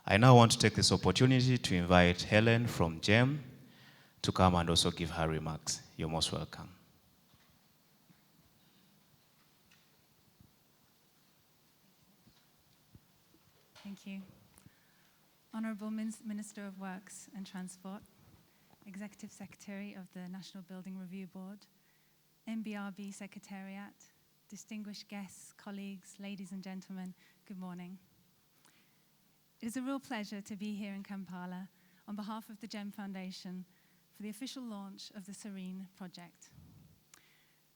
I now want to take this opportunity to invite Helen from GEM to come and also give her remarks. You're most welcome. Thank you. Honourable Minister of Works and Transport, Executive Secretary of the National Building Review Board, NBRB Secretariat, distinguished guests, colleagues, ladies and gentlemen, good morning. It is a real pleasure to be here in Kampala on behalf of the GEM Foundation for the official launch of the SERENE Project.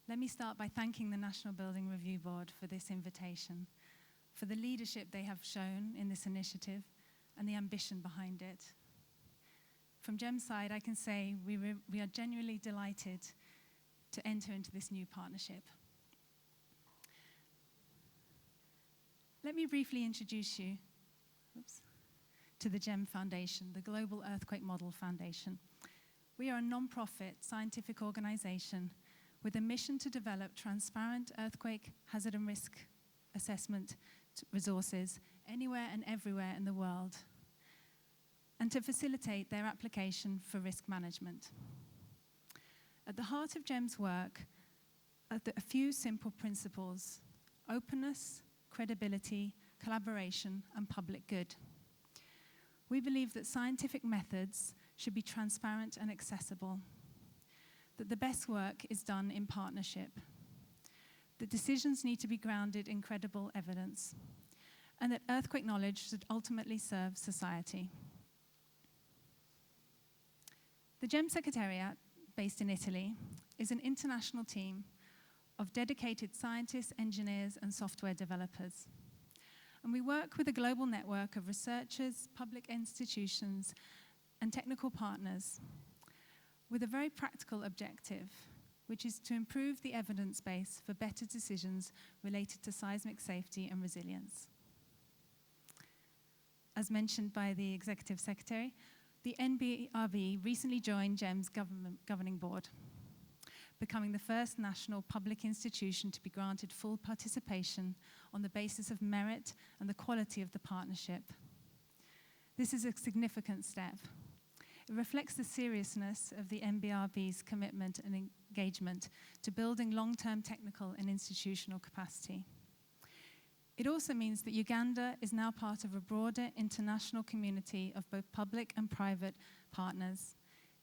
Let me start by thanking the National Building Review Board for this invitation, for the leadership they have shown in this initiative and the ambition behind it. From GEM's side, I can say we are genuinely delighted to enter into this new partnership. Let me briefly introduce you to the GEM Foundation, the Global Earthquake Model Foundation. We are a non-profit scientific organization with a mission to develop transparent earthquake hazard and risk assessment resources anywhere and everywhere in the world, and to facilitate their application for risk management. At the heart of GEM's work are a few simple principles: openness, credibility, collaboration, and public good. We believe that scientific methods should be transparent and accessible, that the best work is done in partnership, that decisions need to be grounded in credible evidence, and that earthquake knowledge should ultimately serve society. The GEM Secretariat, based in Italy, is an international team of dedicated scientists, engineers, and software developers. And we work with a global network of researchers, public institutions, and technical partners with a very practical objective, which is to improve the evidence base for better decisions related to seismic safety and resilience. As mentioned by the Executive Secretary, the NBRB recently joined GEM's governing board, becoming the first national public institution to be granted full participation on the basis of merit and the quality of the partnership. This is a significant step. It reflects the seriousness of the NBRB's commitment and engagement to building long-term technical and institutional capacity. It also means that Uganda is now part of a broader international community of both public and private partners.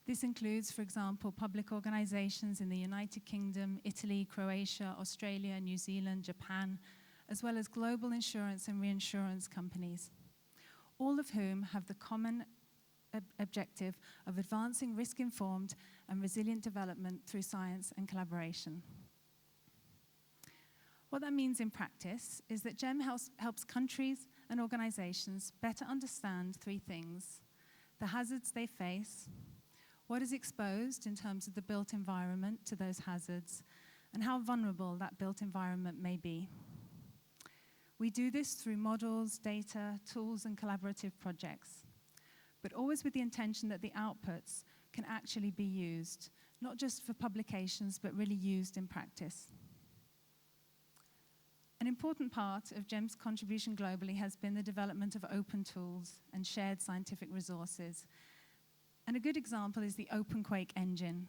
This includes, for example, public organizations in the United Kingdom, Italy, Croatia, Australia, New Zealand, Japan, as well as global insurance and reinsurance companies, all of whom have the common objective of advancing risk-informed and resilient development through science and collaboration. What that means in practice is that GEM helps countries and organizations better understand three things: the hazards they face, what is exposed in terms of the built environment to those hazards, and how vulnerable that built environment may be. We do this through models, data, tools, and collaborative projects, but always with the intention that the outputs can actually be used, not just for publications, but really used in practice. An important part of GEM's contribution globally has been the development of open tools and shared scientific resources. And a good example is the OpenQuake engine.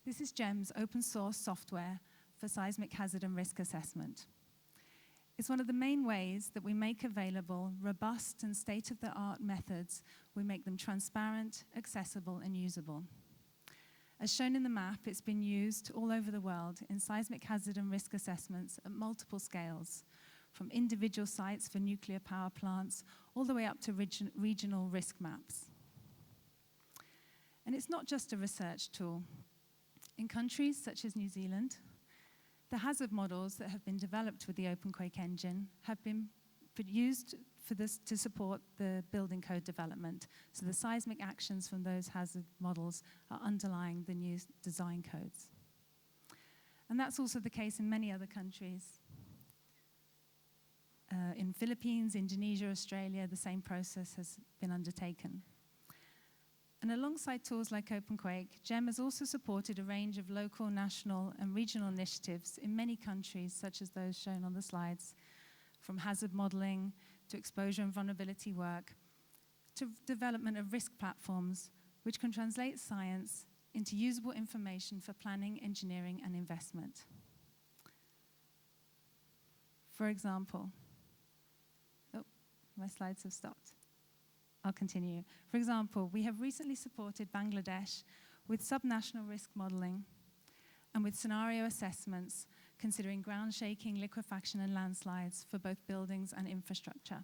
This is GEM's open source software for seismic hazard and risk assessment. It's one of the main ways that we make available robust and state-of-the-art methods. We make them transparent, accessible, and usable. As shown in the map, it's been used all over the world in seismic hazard and risk assessments at multiple scales, from individual sites for nuclear power plants all the way up to regional risk maps. And it's not just a research tool. In countries such as New Zealand, the hazard models that have been developed with the OpenQuake engine have been used for this to support the building code development. So the seismic actions from those hazard models are underlying the new design codes. And that's also the case in many other countries. In Philippines, Indonesia, Australia, the same process has been undertaken. And alongside tools like OpenQuake, GEM has also supported a range of local, national, and regional initiatives in many countries, such as those shown on the slides, from hazard modeling to exposure and vulnerability work, to development of risk platforms, which can translate science into usable information for planning, engineering, and investment. For example, my slides have stopped. I'll continue. For example, we have recently supported Bangladesh with subnational risk modeling and with scenario assessments considering ground shaking, liquefaction, and landslides for both buildings and infrastructure.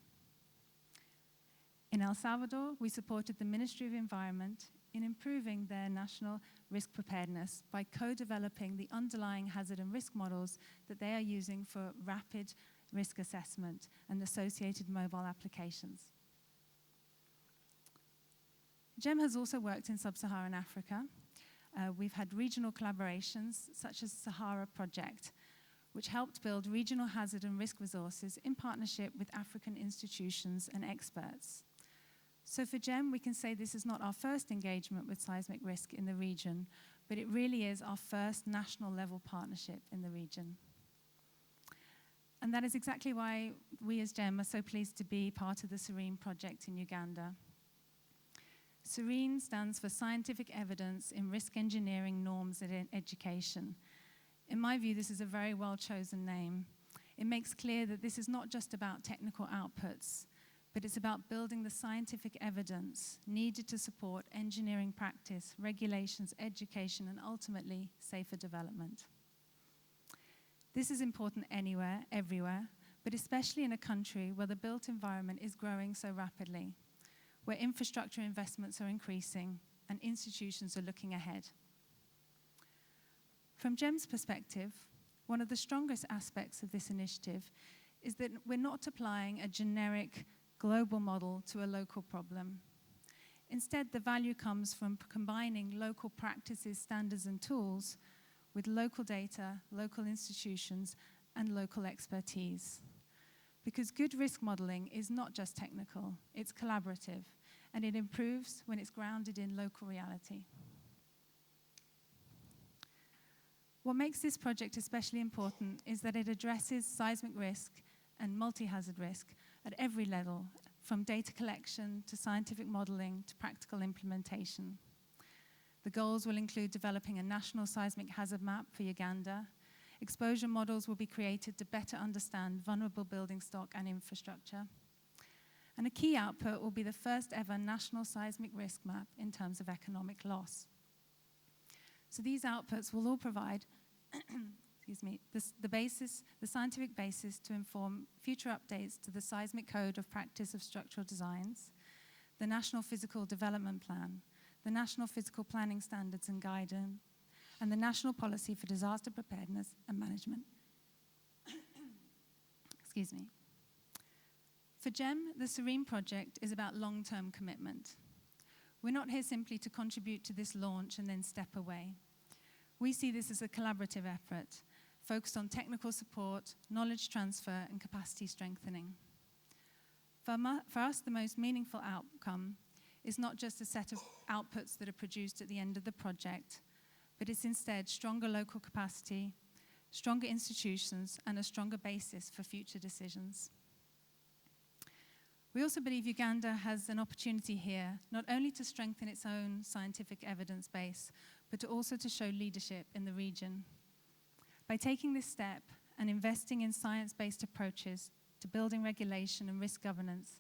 In El Salvador, we supported the Ministry of Environment in improving their national risk preparedness by co-developing the underlying hazard and risk models that they are using for rapid risk assessment and associated mobile applications. GEM has also worked in sub-Saharan Africa. We've had regional collaborations such as SERENE Project, which helped build regional hazard and risk resources in partnership with African institutions and experts. So for GEM, we can say this is not our first engagement with seismic risk in the region, but it really is our first national level partnership in the region. And that is exactly why we as GEM are so pleased to be part of the SERENE Project in Uganda. SERENE stands for Scientific Evidence in Risk Engineering Norms and Education. In my view, this is a very well-chosen name. It makes clear that this is not just about technical outputs, but it's about building the scientific evidence needed to support engineering practice, regulations, education, and ultimately, safer development. This is important anywhere, everywhere, but especially in a country where the built environment is growing so rapidly, where infrastructure investments are increasing and institutions are looking ahead. From GEM's perspective, one of the strongest aspects of this initiative is that we're not applying a generic global model to a local problem. Instead, the value comes from combining local practices, standards, and tools with local data, local institutions, and local expertise. Because good risk modeling is not just technical, it's collaborative, and it improves when it's grounded in local reality. What makes this project especially important is that it addresses seismic risk and multi-hazard risk at every level, from data collection to scientific modeling to practical implementation. The goals will include developing a national seismic hazard map for Uganda. Exposure models will be created to better understand vulnerable building stock and infrastructure. And a key output will be the first ever national seismic risk map in terms of economic loss. So these outputs will all provide the scientific basis to inform future updates to the Seismic Code of Practice of Structural Designs, the National Physical Development Plan, the National Physical Planning Standards and Guidance, and the National Policy for Disaster Preparedness and Management. Excuse me. For GEM, the SERENE Project is about long-term commitment. We're not here simply to contribute to this launch and then step away. We see this as a collaborative effort, focused on technical support, knowledge transfer, and capacity strengthening. For us, the most meaningful outcome is not just a set of outputs that are produced at the end of the project, but it's instead stronger local capacity, stronger institutions, and a stronger basis for future decisions. We also believe Uganda has an opportunity here, not only to strengthen its own scientific evidence base, but also to show leadership in the region. By taking this step and investing in science-based approaches to building regulation and risk governance,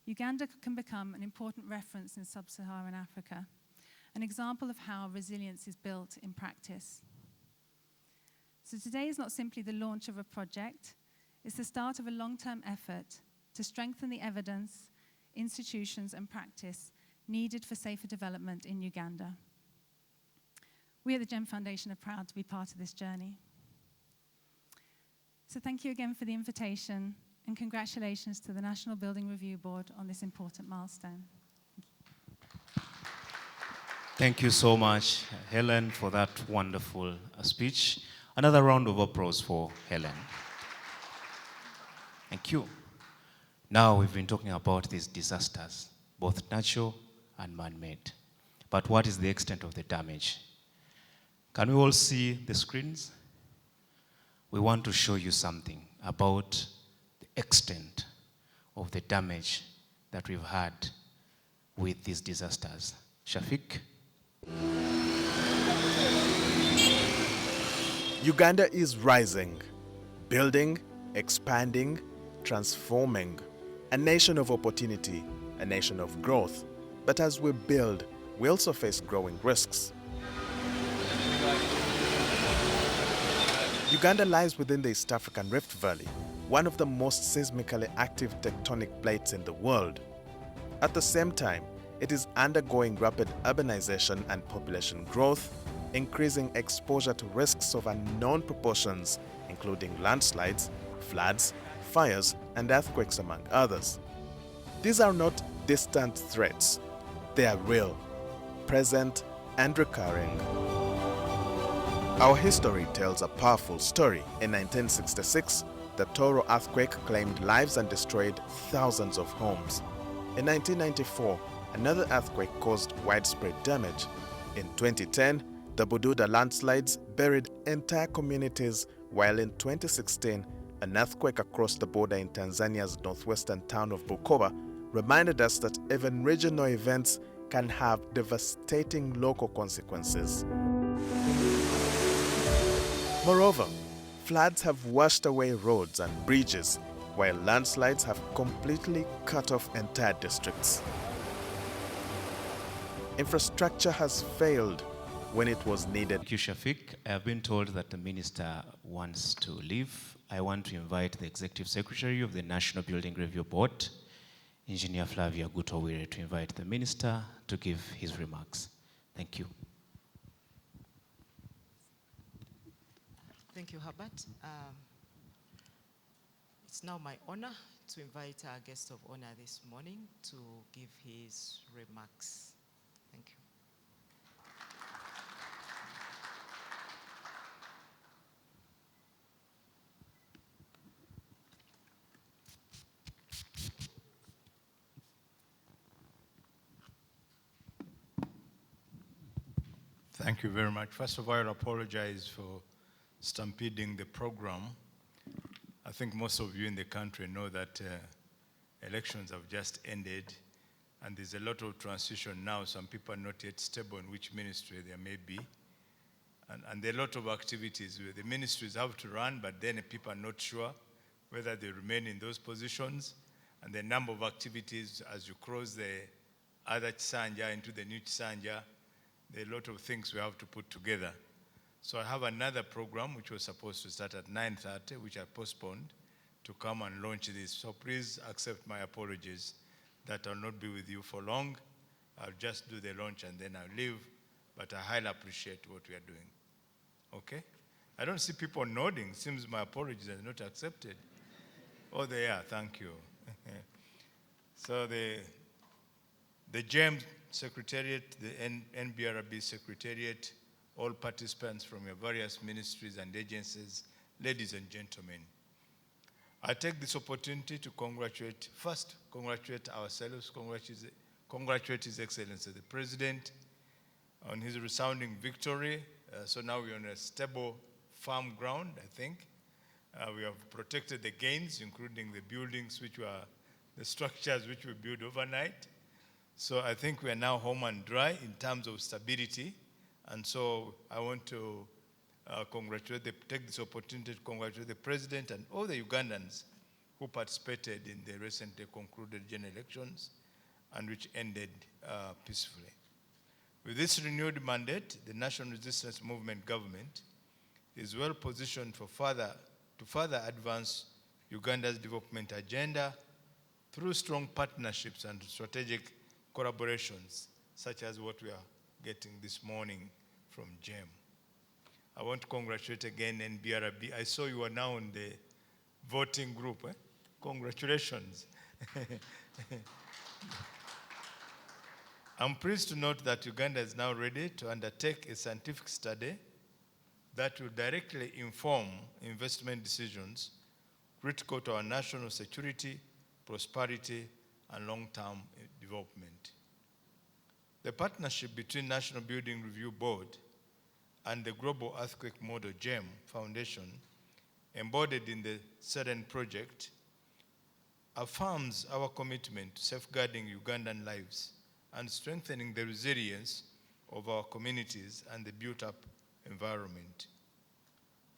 Uganda can become an important reference in sub-Saharan Africa, an example of how resilience is built in practice. So today is not simply the launch of a project, it's the start of a long-term effort to strengthen the evidence, institutions, and practice needed for safer development in Uganda. We at the GEM Foundation are proud to be part of this journey. So thank you again for the invitation, and congratulations to the National Building Review Board on this important milestone. Thank you so much, Helen, for that wonderful speech. Another round of applause for Helen. Thank you. Now we've been talking about these disasters, both natural and man-made. But what is the extent of the damage? Can we all see the screens? We want to show you something about the extent of the damage that we've had with these disasters? Shafiq? Uganda is rising, building, expanding, transforming. A nation of opportunity, a nation of growth. But as we build, we also face growing risks. Uganda lies within the East African Rift Valley, one of the most seismically active tectonic plates in the world. At the same time, it is undergoing rapid urbanization and population growth, increasing exposure to risks of unknown proportions, including landslides, floods, fires, and earthquakes, among others. These are not distant threats. They are real, present, and recurring. Our history tells a powerful story. In 1966, the Toro earthquake claimed lives and destroyed thousands of homes. In 1994, another earthquake caused widespread damage. In 2010, the Bududa landslides buried entire communities, while in 2016, an earthquake across the border in Tanzania's northwestern town of Bukoba reminded us that even regional events can have devastating local consequences. Moreover, floods have washed away roads and bridges, while landslides have completely cut off entire districts. Infrastructure has failed when it was needed. Thank you, Shafiq. I have been told that the minister wants to leave. I want to invite the Executive Secretary of the National Building Review Board, Engineer Flavia Gutowire, to invite the minister to give his remarks. Thank you. Thank you, Herbert. It's now my honor to invite our guest of honor this morning to give his remarks. Thank you. Thank you very much. First of all, I apologize for stampeding the program. I think most of you in the country know that elections have just ended, and there's a lot of transition now. Some people are not yet stable in which ministry they may be. And there are a lot of activities where the ministries have to run, but then people are not sure whether they remain in those positions. And the number of activities as you cross the other Chisanja into the new Chisanja, there are a lot of things we have to put together. So I have another program which was supposed to start at 9:30, which I postponed to come and launch this. So please accept my apologies that I'll not be with you for long. I'll just do the launch and then I'll leave, but I highly appreciate what we are doing. Okay? I don't see people nodding. Seems my apologies are not accepted. Oh, they are. Thank you. So the GEM Secretariat, the NBRB Secretariat, all participants from your various ministries and agencies, ladies and gentlemen, I take this opportunity to congratulate ourselves, congratulate His Excellency the President on his resounding victory. So now we're on a stable, firm ground, I think. We have protected the gains, including the buildings, the structures which we built overnight. So I think we are now home and dry in terms of stability. And so I want to take this opportunity to congratulate the President and all the Ugandans who participated in the recently concluded general elections and which ended peacefully. With this renewed mandate, the National Resistance Movement government is well positioned to further advance Uganda's development agenda through strong partnerships and strategic collaborations, such as what we are getting this morning from GEM. I want to congratulate again NBRB. I saw you are now in the voting group. Congratulations. I'm pleased to note that Uganda is now ready to undertake a scientific study that will directly inform investment decisions critical to our national security, prosperity, and long-term development. The partnership between National Building Review Board and the Global Earthquake Model GEM Foundation, embodied in the SERENE Project, affirms our commitment to safeguarding Ugandan lives and strengthening the resilience of our communities and the built-up environment.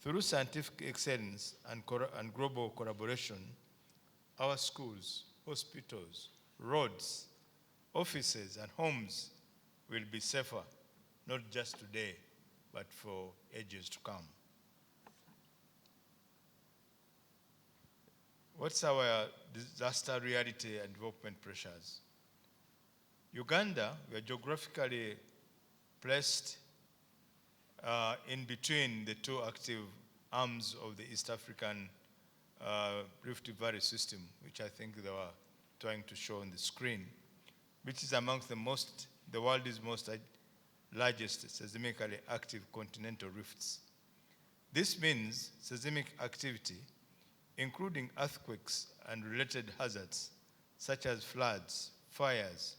Through scientific excellence and global collaboration, our schools, hospitals, roads, offices, and homes will be safer, not just today, but for ages to come. What's our disaster reality and development pressures? Uganda, we are geographically placed in between the two active arms of the East African Rift Valley system, which I think they were trying to show on the screen, which is amongst the world's most largest seismically active continental rifts. This means seismic activity, including earthquakes and related hazards, such as floods, fires,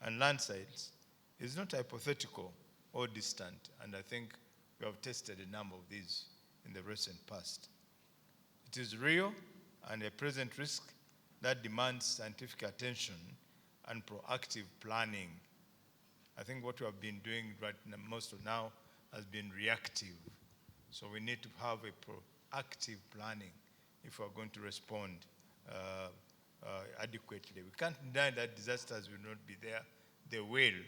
and landslides, is not hypothetical or distant, and I think we have tested a number of these in the recent past. It is real and a present risk that demands scientific attention and proactive planning. I think what we have been doing right now, most of now has been reactive. So we need to have a proactive planning if we are going to respond adequately. We can't deny that disasters will not be there. They will,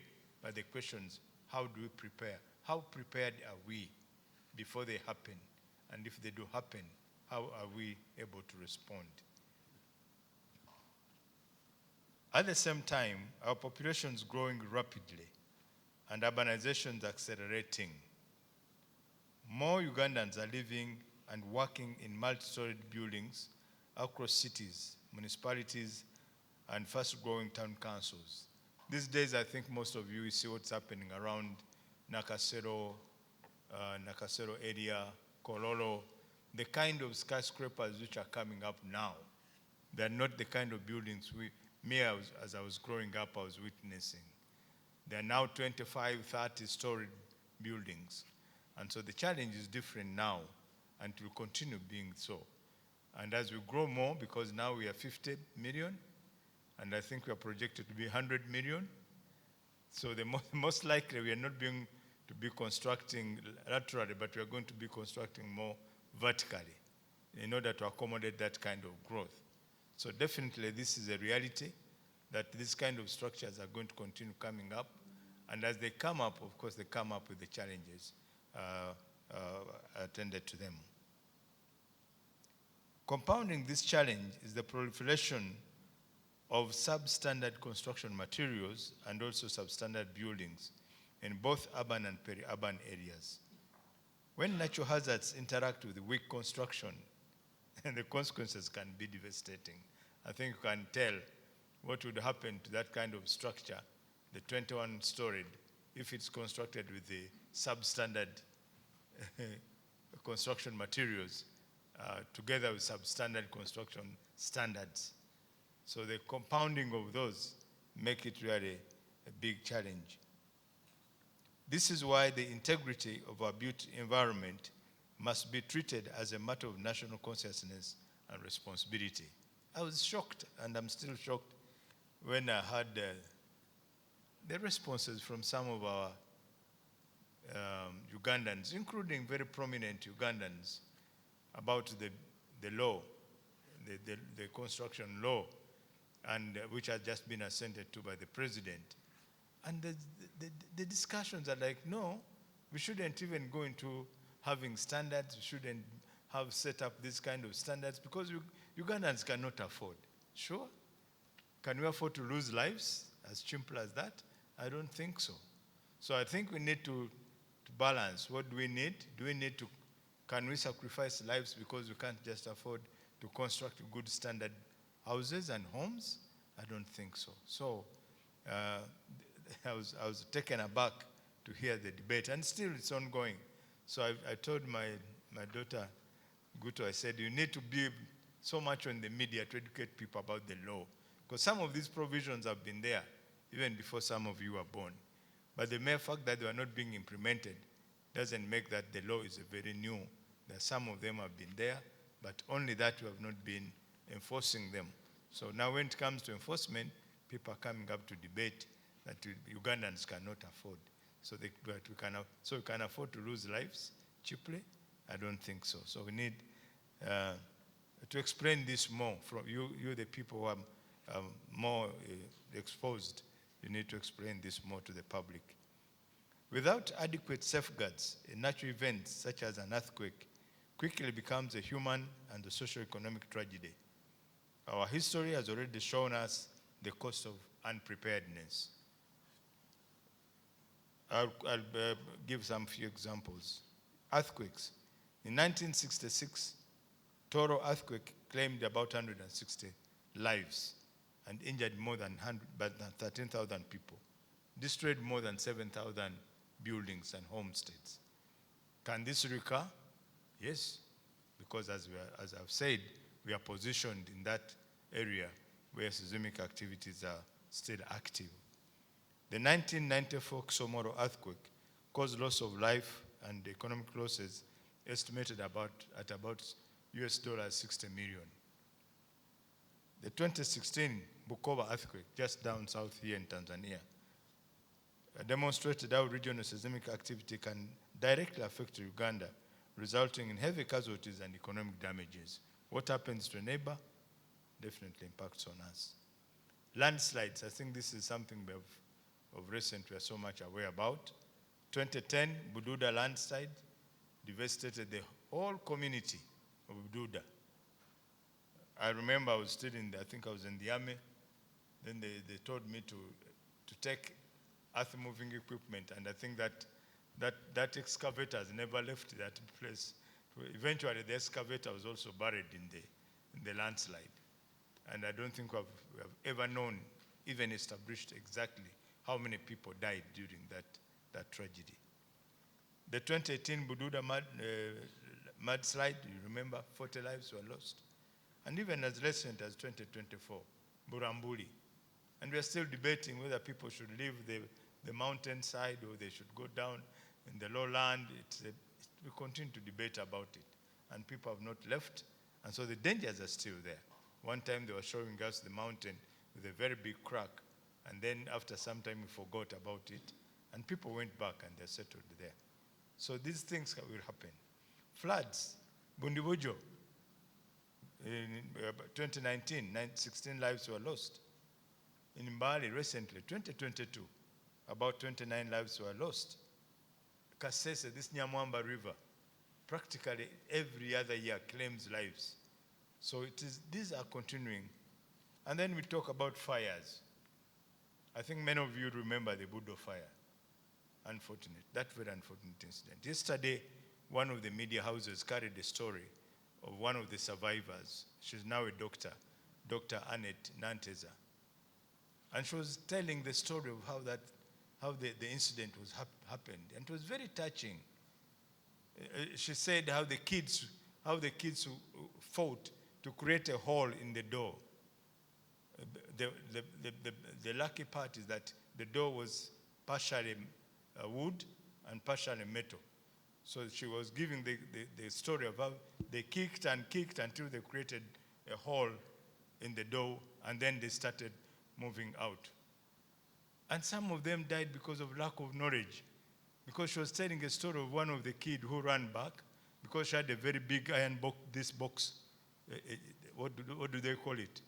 but the question is, how do we prepare? How prepared are we before they happen? And if they do happen, how are we able to respond? At the same time, our population is growing rapidly and urbanization is accelerating. More Ugandans are living and working in multi-storied buildings across cities, municipalities, and fast-growing town councils. These days, I think most of you see what's happening around Nakasero area, Kololo, the kind of skyscrapers which are coming up now. They're not the kind of buildings as I was growing up, I was witnessing. They're now 25, 30-story buildings. And so the challenge is different now, and it will continue being so. And as we grow more, because now we are 50 million, and I think we are projected to be 100 million, so the most likely we are not going to be constructing laterally, but we are going to be constructing more vertically in order to accommodate that kind of growth. So definitely this is a reality, that these kind of structures are going to continue coming up. And as they come up, of course, they come up with the challenges attended to them. Compounding this challenge is the proliferation of substandard construction materials and also substandard buildings in both urban and peri-urban areas. When natural hazards interact with weak construction, the consequences can be devastating. I think you can tell what would happen to that kind of structure, the 21-storied, if it's constructed with the substandard construction materials together with substandard construction standards. So the compounding of those make it really a big challenge. This is why the integrity of our built environment must be treated as a matter of national consciousness and responsibility. I was shocked, and I'm still shocked, when I heard the responses from some of our Ugandans, including very prominent Ugandans, about the law, the construction law, and which has just been assented to by the president. And the discussions are like, no, we shouldn't even go into having standards. We shouldn't have set up this kind of standards because Ugandans cannot afford. Sure. Can we afford to lose lives as simple as that? I don't think so. So I think we need to balance. What do we need? Can we sacrifice lives because we can't just afford to construct good standard houses and homes? I don't think so. So I was taken aback to hear the debate, and still it's ongoing. So I told my daughter, Guto, I said, you need to be so much on the media to educate people about the law, because some of these provisions have been there even before some of you were born. But the mere fact that they are not being implemented doesn't make that the law is very new. That some of them have been there, but only that we have not been enforcing them. So now when it comes to enforcement, people are coming up to debate that Ugandans cannot afford. So we can afford to lose lives cheaply? I don't think so. So we need to explain this more from you the people who are more exposed. You need to explain this more to the public. Without adequate safeguards, a natural event such as an earthquake quickly becomes a human and a socio-economic tragedy. Our history has already shown us the cost of unpreparedness. I'll give some few examples. Earthquakes. In 1966, Toro earthquake claimed about 160 lives and injured more than 13,000 people, destroyed more than 7,000 buildings and homesteads. Can this recur? Yes, because as I've said, we are positioned in that area where seismic activities are still active. The 1994 Somoro earthquake caused loss of life and economic losses estimated at about US dollars 60 million. The 2016 Bukoba earthquake, just down south here in Tanzania, demonstrated how regional seismic activity can directly affect Uganda, resulting in heavy casualties and economic damages. What happens to a neighbor definitely impacts on us. Landslides, I think this is something of recent we are so much aware about. 2010, Bududa landslide devastated the whole community of Bududa. I remember I was still I think I was in the army. Then they told me to take earth-moving equipment, and I think that excavator has never left that place. Eventually, the excavator was also buried in the landslide. And I don't think we have ever known, even established exactly how many people died during that tragedy. The 2018 Bududa mudslide, you remember, 40 lives were lost. And even as recent as 2024, Burambuli. And we are still debating whether people should leave the mountainside or they should go down in the lowland. We continue to debate about it. And people have not left. And so the dangers are still there. One time they were showing us the mountain with a very big crack. And then after some time we forgot about it. And people went back and they settled there. So these things will happen. Floods. Bundibujo. In 2019, 16 lives were lost. In Mbali recently, 2022, about 29 lives were lost. Kasese, this Nyamwamba River, practically every other year claims lives. So these are continuing. And then we talk about fires. I think many of you remember the Budo fire. That very unfortunate incident. Yesterday, one of the media houses carried a story of one of the survivors. She's now a doctor, Dr. Annette Nanteza. And she was telling the story of how the incident was happened. And it was very touching. She said how the kids fought to create a hole in the door. The lucky part is that the door was partially wood and partially metal. So she was giving the story of how they kicked and kicked until they created a hole in the door, and then they started moving out. And some of them died because of lack of knowledge. Because she was telling a story of one of the kids who ran back because she had a very big iron box. What do they call it?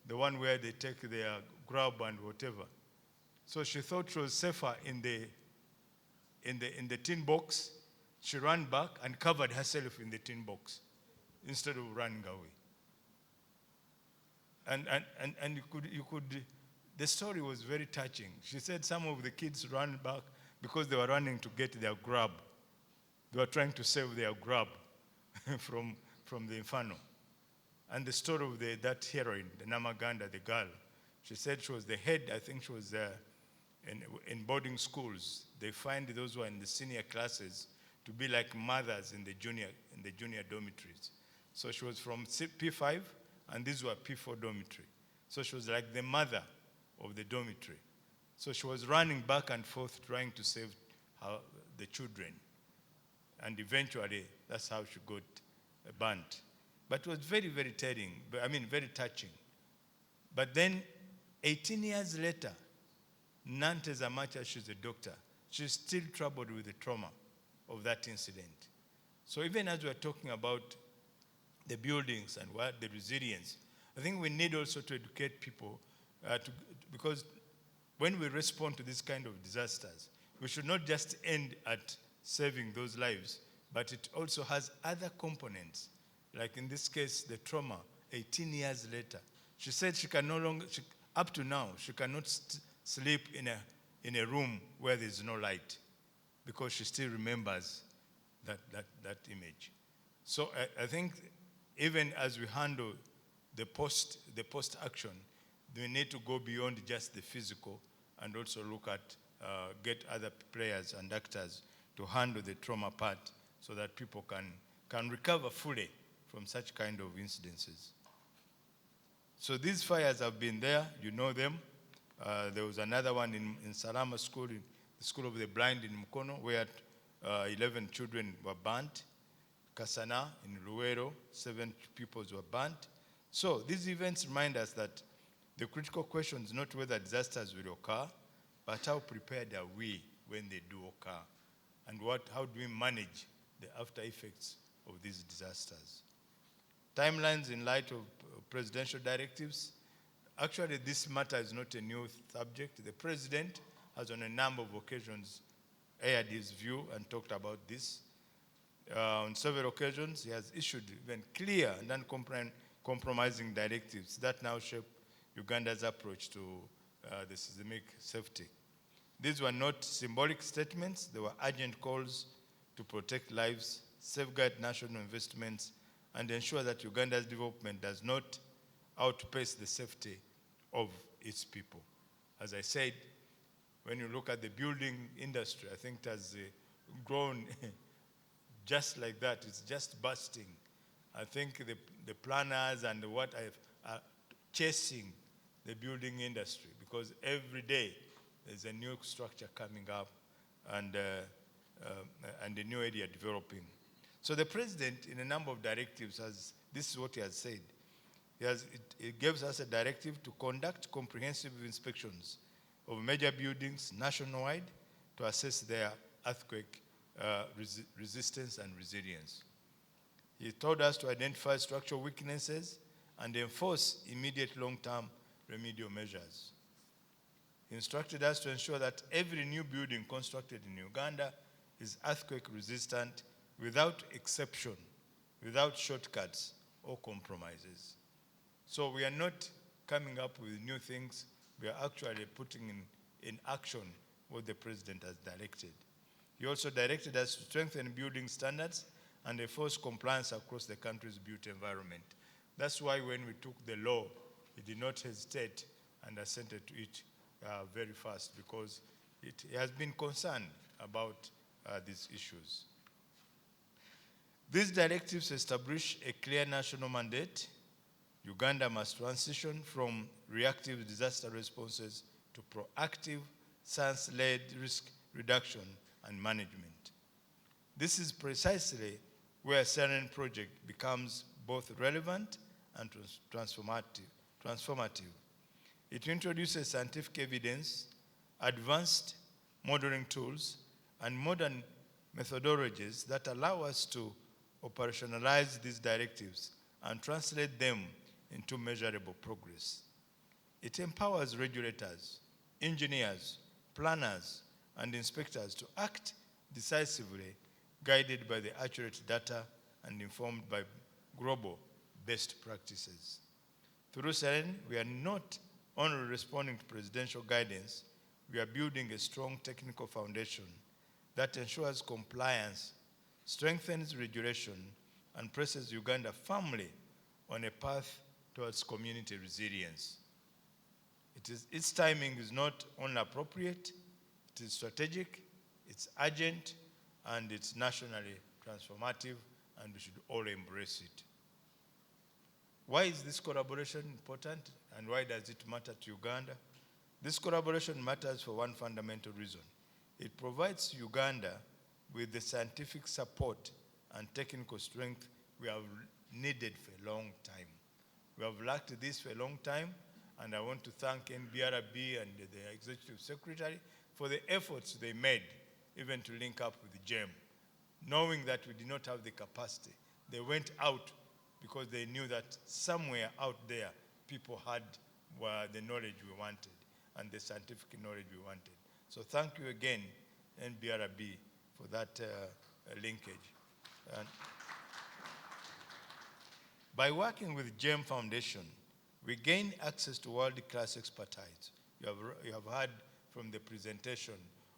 The one where they take their grub and whatever. So she thought she was safer in the tin box. She ran back and covered herself in the tin box instead of running away. And you could, the story was very touching. She said some of the kids ran back because they were running to get their grub. They were trying to save their grub from the inferno. And the story of that heroine, the Namaganda, the girl, she said she was the head, I think she was in boarding schools. They find those who are in the senior classes to be like mothers in the junior dormitories. So she was from P5, and these were P4 dormitory. So she was like the mother of the dormitory. So she was running back and forth trying to save the children. And eventually, that's how she got burnt. But it was very, very very touching. But then, 18 years later, not as much as she's a doctor. She's still troubled with the trauma of that incident. So even as we're talking about the buildings and what the resilience, I think we need also to educate people because when we respond to this kind of disasters, we should not just end at saving those lives, but it also has other components. Like in this case, the trauma, 18 years later. She said she can no longer, up to now, she cannot sleep in a room where there's no light because she still remembers that image. So I think even as we handle the post-action, we need to go beyond just the physical and also look at, get other players and actors to handle the trauma part so that people can recover fully from such kind of incidences. So these fires have been there, you know them. There was another one in Salama School, in the School of the Blind in Mukono, where 11 children were burnt. Kasana in Luero, 7 pupils were burnt. So these events remind us that the critical question is not whether disasters will occur, but how prepared are we when they do occur? And how do we manage the after effects of these disasters? Timelines in light of presidential directives. Actually, this matter is not a new subject. The president has on a number of occasions aired his view and talked about this. On several occasions, he has issued even clear and uncompromising directives that now shape Uganda's approach to the seismic safety. These were not symbolic statements, they were urgent calls to protect lives, safeguard national investments, and ensure that Uganda's development does not outpace the safety of its people. As I said, when you look at the building industry, I think it has grown just like that. It's just bursting. I think the planners and what are chasing the building industry because every day there's a new structure coming up and a new area developing. So the president, in a number of directives, this is what he has said. It gives us a directive to conduct comprehensive inspections of major buildings nationwide to assess their earthquake resistance and resilience. He told us to identify structural weaknesses and enforce immediate long-term remedial measures. He instructed us to ensure that every new building constructed in Uganda is earthquake resistant without exception, without shortcuts or compromises. So we are not coming up with new things, we are actually putting in action what the president has directed. He also directed us to strengthen building standards and enforce compliance across the country's built environment. That's why when we took the law, he did not hesitate and assented to it very fast because he has been concerned about these issues. These directives establish a clear national mandate. Uganda must transition from reactive disaster responses to proactive, science-led risk reduction and management. This is precisely where SERENE Project becomes both relevant and transformative. It introduces scientific evidence, advanced modeling tools, and modern methodologies that allow us to operationalize these directives and translate them into measurable progress. It empowers regulators, engineers, planners, and inspectors to act decisively, guided by the accurate data and informed by global best practices. Through SERENE, we are not only responding to presidential guidance, we are building a strong technical foundation that ensures compliance, strengthens regulation, and places Uganda firmly on a path towards community resilience. Its timing is not only appropriate, it is strategic, it's urgent, and it's nationally transformative, and we should all embrace it. Why is this collaboration important, and why does it matter to Uganda? This collaboration matters for one fundamental reason. It provides Uganda with the scientific support and technical strength we have needed for a long time. We have lacked this for a long time, And I want to thank NBRB and the Executive Secretary for the efforts they made even to link up with GEM. Knowing that we did not have the capacity, they went out because they knew that somewhere out there people had the knowledge we wanted and the scientific knowledge we wanted. So thank you again, NBRB, for that linkage. And by working with GEM Foundation, we gain access to world-class expertise. You have heard from the presentation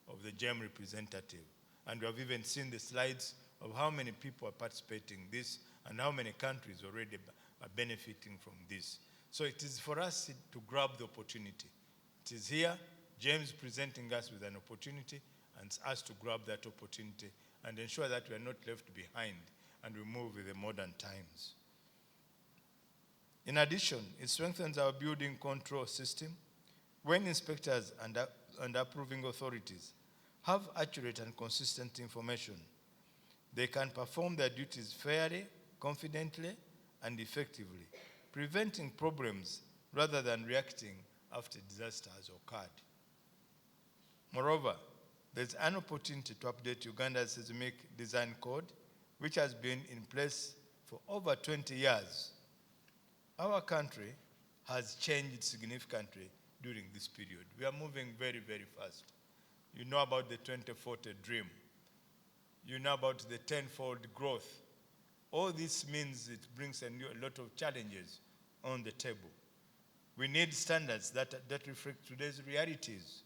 of the GEM representative, and we have even seen the slides of how many people are participating in this and how many countries already are benefiting from this. So it is for us to grab the opportunity. It is here, James presenting us with an opportunity, and it's us to grab that opportunity and ensure that we are not left behind and we move with the modern times. In addition, it strengthens our building control system. When inspectors and approving authorities have accurate and consistent information, they can perform their duties fairly, confidently, and effectively, preventing problems rather than reacting after disaster has occurred. Moreover, there's an opportunity to update Uganda's seismic design code, which has been in place for over 20 years. Our country has changed significantly during this period. We are moving very, very fast. You know about the 2040 dream. You know about the tenfold growth. All this means it brings a lot of challenges on the table. We need standards that reflect today's realities,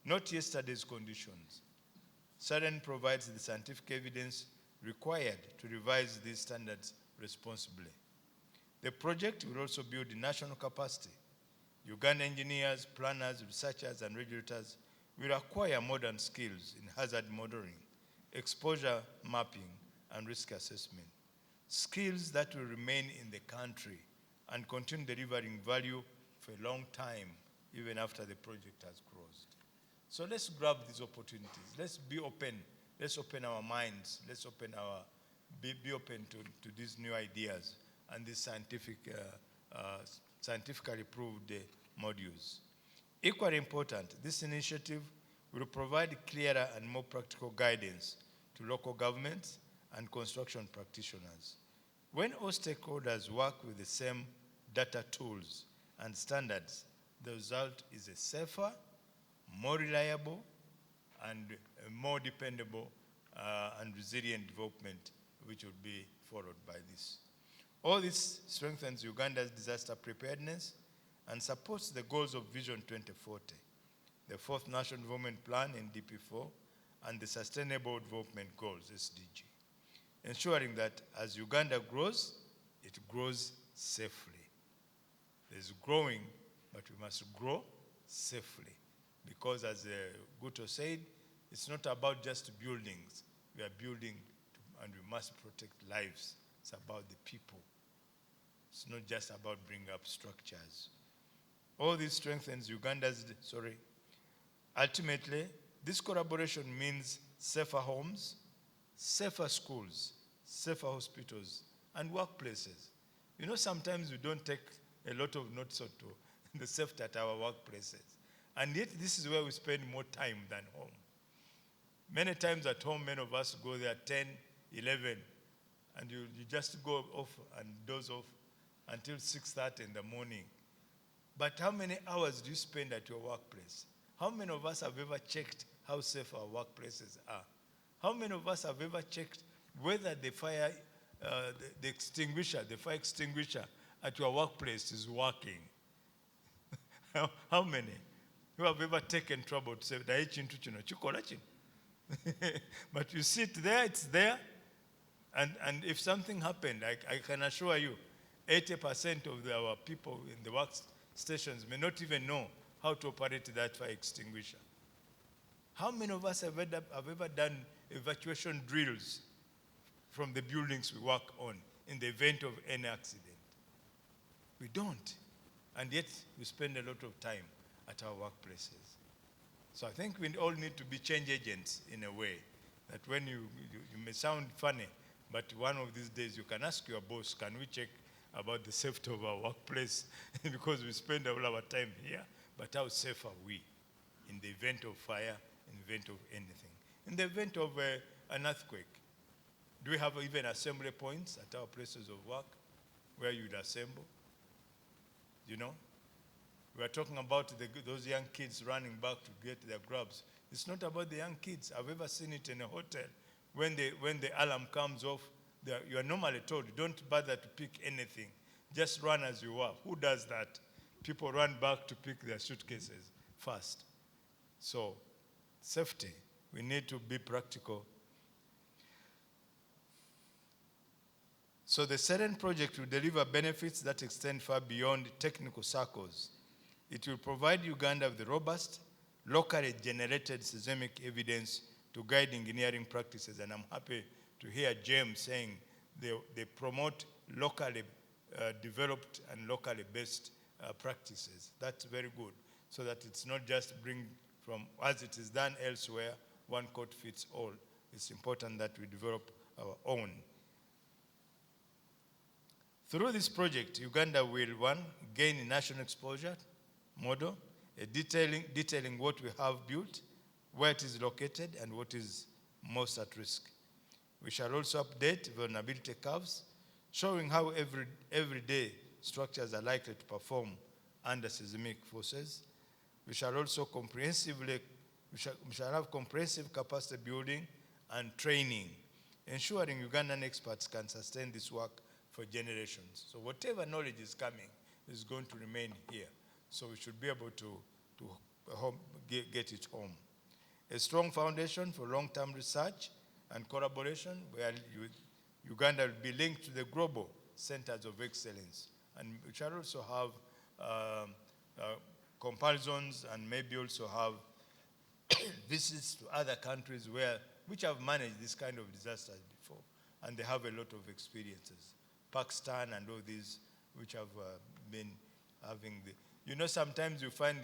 not yesterday's conditions. SERENE provides the scientific evidence required to revise these standards responsibly. The project will also build national capacity. Uganda engineers, planners, researchers, and regulators will acquire modern skills in hazard modeling, exposure mapping, and risk assessment. Skills that will remain in the country and continue delivering value for a long time, even after the project has closed. So let's grab these opportunities. Let's be open. Let's open our minds. Let's open be open to these new ideas and these scientifically proved modules. Equally important, this initiative will provide clearer and more practical guidance to local governments and construction practitioners. When all stakeholders work with the same data tools and standards, the result is a safer, more reliable, and a more dependable and resilient development, which will be followed by this. All this strengthens Uganda's disaster preparedness and supports the goals of Vision 2040, the Fourth National Development Plan, NDP4, and the Sustainable Development Goals, SDG, ensuring that as Uganda grows, it grows safely. There's growing, but we must grow safely, because as Guto said, it's not about just buildings. We are building, and we must protect lives. It's about the people. It's not just about bringing up structures. All this strengthens Uganda's, Ultimately, this collaboration means safer homes, safer schools, safer hospitals, and workplaces. You know, sometimes we don't take a lot of notice to the safety at our workplaces. And yet, this is where we spend more time than home. Many times at home, many of us go there 10, 11, and you just go off and doze off until 6:30 in the morning. But how many hours do you spend at your workplace? How many of us have ever checked how safe our workplaces are? How many of us have ever checked whether the fire extinguisher at your workplace is working? How many? Who have ever taken trouble to say, but you sit there, it's there, and if something happened, I can assure you, 80% of our people in the workstations may not even know how to operate that fire extinguisher. How many of us have ever done evacuation drills from the buildings we work on in the event of any accident? We don't. And yet, we spend a lot of time at our workplaces. So I think we all need to be change agents in a way, that when you may sound funny, but one of these days you can ask your boss, can we check about the safety of our workplace because we spend all our time here, but how safe are we in the event of fire, in the event of anything? In the event of an earthquake, do we have even assembly points at our places of work where you'd assemble? You know? We are talking about those young kids running back to get their grubs. It's not about the young kids. I've ever seen it in a hotel. When the alarm comes off, you are normally told, don't bother to pick anything. Just run as you are. Who does that? People run back to pick their suitcases first. So, safety, we need to be practical. So the SERENE project will deliver benefits that extend far beyond technical circles. It will provide Uganda with robust, locally generated seismic evidence to guide engineering practices. And I'm happy to hear James saying they promote locally developed and locally based practices. That's very good. So that it's not just bring from, as it is done elsewhere, one coat fits all. It's important that we develop our own. Through this project, Uganda will, one, gain national exposure model, detailing what we have built, where it is located, and what is most at risk. We shall also update vulnerability curves, showing how everyday structures are likely to perform under seismic forces. We shall also have comprehensive capacity building and training, ensuring Ugandan experts can sustain this work for generations. So whatever knowledge is coming is going to remain here. So we should be able to get it home. A strong foundation for long-term research and collaboration where Uganda will be linked to the global centers of excellence. And we shall also have comparisons and maybe also have visits to other countries which have managed this kind of disasters before, and they have a lot of experiences. Pakistan and all these which have been having sometimes you find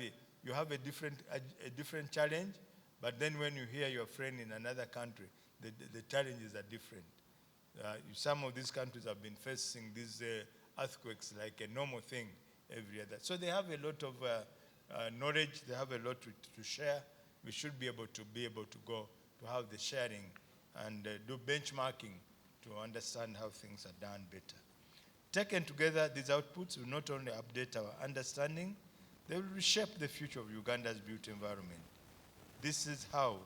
you have a different challenge, but then when you hear your friend in another country, the challenges are different. Some of these countries have been facing these earthquakes like a normal thing every other. So they have a lot of knowledge, they have a lot to share. We should be able to go to have the sharing and do benchmarking to understand how things are done better. Taken together, these outputs will not only update our understanding, they will reshape the future of Uganda's built environment. This is how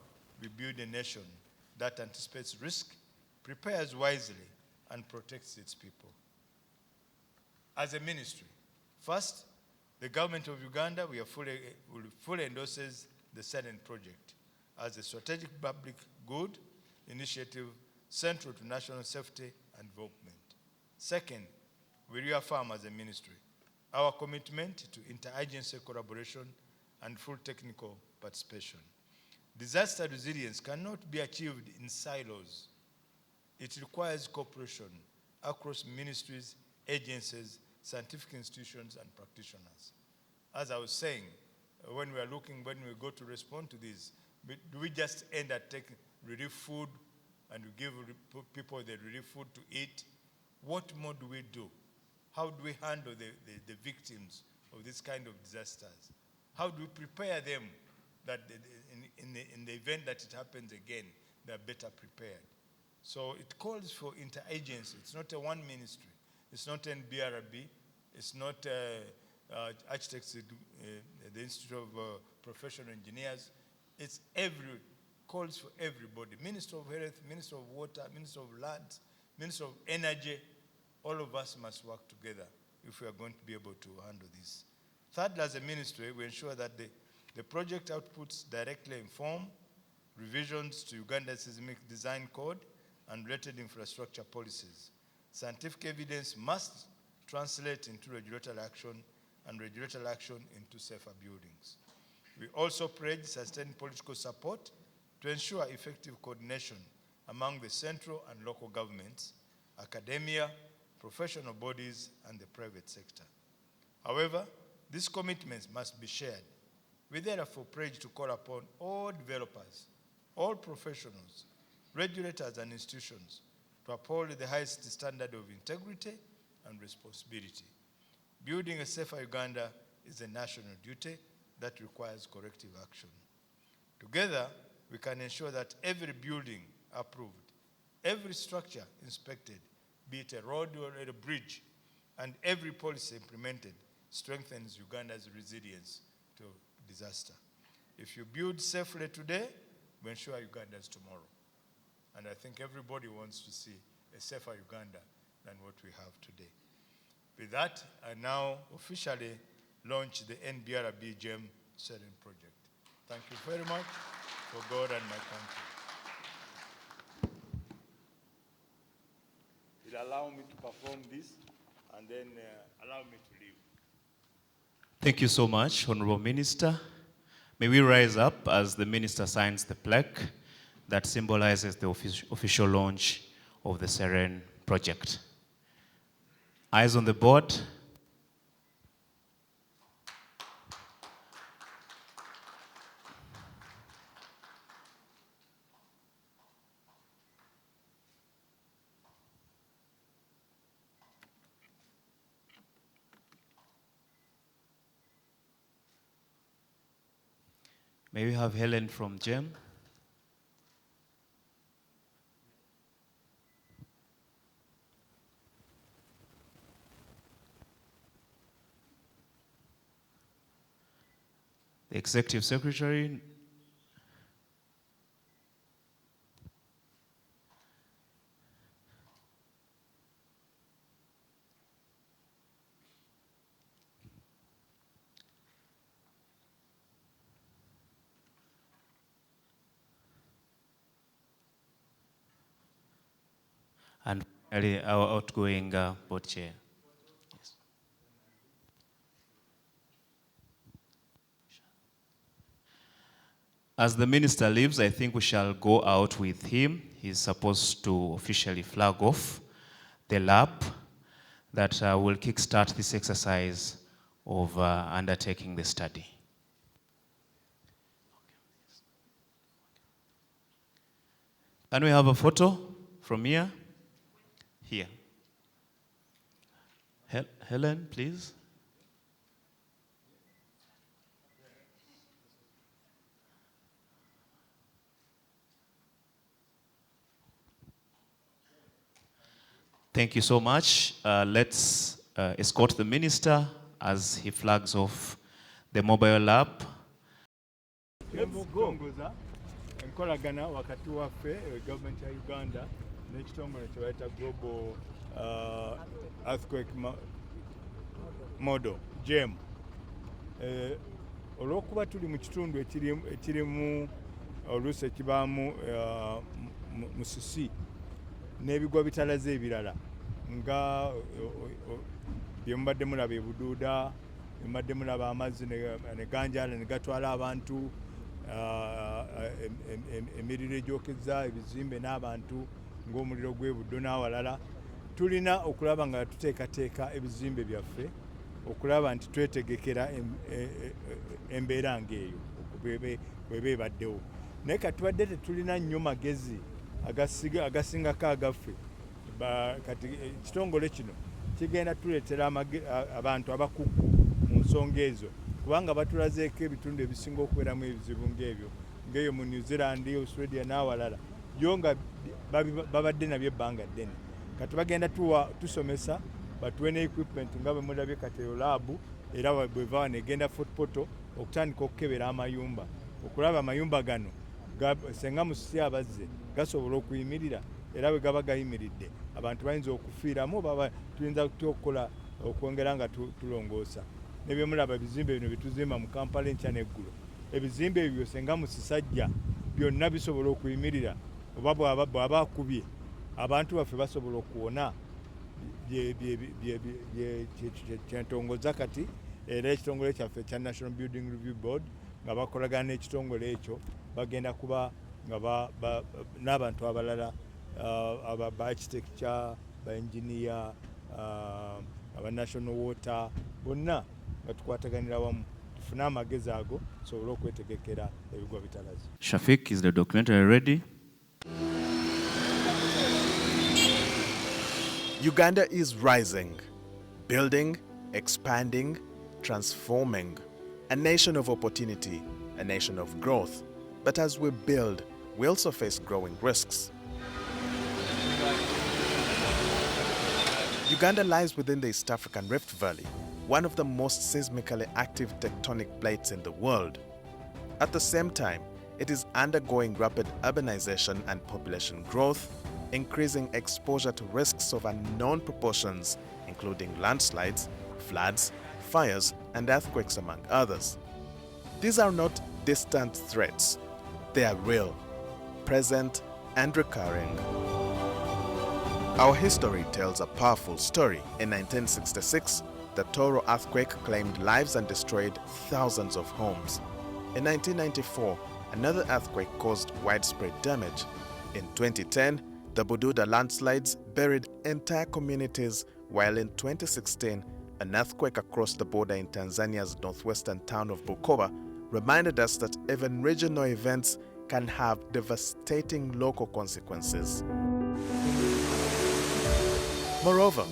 we build a nation that anticipates risk, prepares wisely, and protects its people. As a ministry, first, the government of Uganda will fully endorses the SERENE project as a strategic public good initiative central to national safety and development. Second, we reaffirm as a ministry our commitment to interagency collaboration and full technical participation. Disaster resilience cannot be achieved in silos. It requires cooperation across ministries, agencies, scientific institutions, and practitioners. As I was saying, when we go to respond to this, do we just end at taking relief food and we give people the relief food to eat? What more do we do? How do we handle the victims of this kind of disasters? How do we prepare them that in the event that it happens again, they're better prepared? So it calls for interagency. It's not a one ministry. It's not NBRB. It's not architects, the Institute of Professional Engineers. It's calls for everybody. Minister of Health, Minister of Water, Minister of Lands, Minister of Energy. All of us must work together if we are going to be able to handle this. Third, as a ministry, we ensure that the project outputs directly inform revisions to Uganda's seismic design code and related infrastructure policies. Scientific evidence must translate into regulatory action and regulatory action into safer buildings. We also pledge sustained political support to ensure effective coordination among the central and local governments, academia, professional bodies, and the private sector. However, these commitments must be shared. We therefore pledge to call upon all developers, all professionals, regulators, and institutions to uphold the highest standard of integrity and responsibility. Building a safer Uganda is a national duty that requires corrective action. Together, we can ensure that every building approved, every structure inspected, be it a road or a bridge, and every policy implemented strengthens Uganda's resilience to disaster. If you build safely today, we ensure Uganda's tomorrow. And I think everybody wants to see a safer Uganda than what we have today. With that, I now officially launch the NBRB GEM SERENE Project. Thank you very much for God and my country. It allowed me to perform this and then allow me to leave. Thank you so much, Honorable Minister. May we rise up as the Minister signs the plaque that symbolizes the official launch of the SERENE Project. Eyes on the board. May we have Helen from GEM? The Executive Secretary. And finally, our outgoing board chair. Yes. As the minister leaves, I think we shall go out with him. He's supposed to officially flag off the lab that will kickstart this exercise of undertaking the study. Can we have a photo from here? Here. Helen, please. Thank you so much. Let's escort the minister as he flags off the mobile lab. Let's go. Enkolagana wakati waffe government ya Uganda n'ekitongole kye bayita Global Earthquake Model GEM. Olw'okuba tuli mu kitundu ekirimu oluusi ekibaamu musisi n'ebigwa bitalaze ebirala nga bye mubadde mulaba ebuduuda, bye mubadde mulaba amazzi ne ganjala ne gatwala abantu, emiriro egyokeza ebizimbe n'abantu ng'omuliro gw'ebuddo n'awalala. Tulina okulaba nga tuteekateeka ebizimbe byaffe okulaba nti twetegekera embeera ng'eyo bw'eba ebaddewo. Naye katubadde tetulina nnyo magezi agasingako agaffe. Kati ekitongole kino kigenda tuleetera abantu abakugu mu nsonga ezo, kubanga batulazeeko ebitundu ebisinga okubeeramu ebizibu ng'ebyo, ng'eyo mu New Zealand, Australia n'awalala, byo nga babadde nabyo ebbanga ddene. Kati bagenda tusomesa batuwe ne equipment nga bwe mulabye kati eyo laabu, era bweva wano egenda fotopoto okutandika okukebera amayumba, okulaba amayumba gano senga musisi abazze gasobola okuyimirira, era bwe gaba gayimiridde abantu bayinza okufiiramu baba tuyinza okukola okwongera nga tulongoosa. Ne bye mulaba ebizimbe bino bye tuzimba mu Kampala enkya n'eggulo, ebizimbe ebyo senga musisajja byonna bisobola okuyimirira, oba bw'aba akubye abantu baffe basobola okuwona. Kyentongoza kati era ekitongole kyaffe ekya National Building Review Board nga bakolagana n'ekitongole ekyo bagenda kuba nga n'abantu abalala ba architecture, ba engineer, aba national water, bonna nga tukwataganira wamu tufune amagezi ago tusobole okwetegekera ebigwa bitalaze. Shafiq, is the documentary ready? Uganda is rising, Building, expanding, transforming. A nation of opportunity, a nation of growth. But as we build, we also face growing risks. Uganda lies within the East African Rift Valley, one of the most seismically active tectonic plates in the world. At the same time, it is undergoing rapid urbanization and population growth, increasing exposure to risks of unknown proportions, including landslides, floods, fires, and earthquakes, among others. These are not distant threats. They are real, present, and recurring. Our history tells a powerful story. In 1966, the Toro earthquake claimed lives and destroyed thousands of homes. In 1994, another earthquake caused widespread damage. In 2010, the Bududa landslides buried entire communities, while in 2016, an earthquake across the border in Tanzania's northwestern town of Bukoba reminded us that even regional events can have devastating local consequences. Moreover,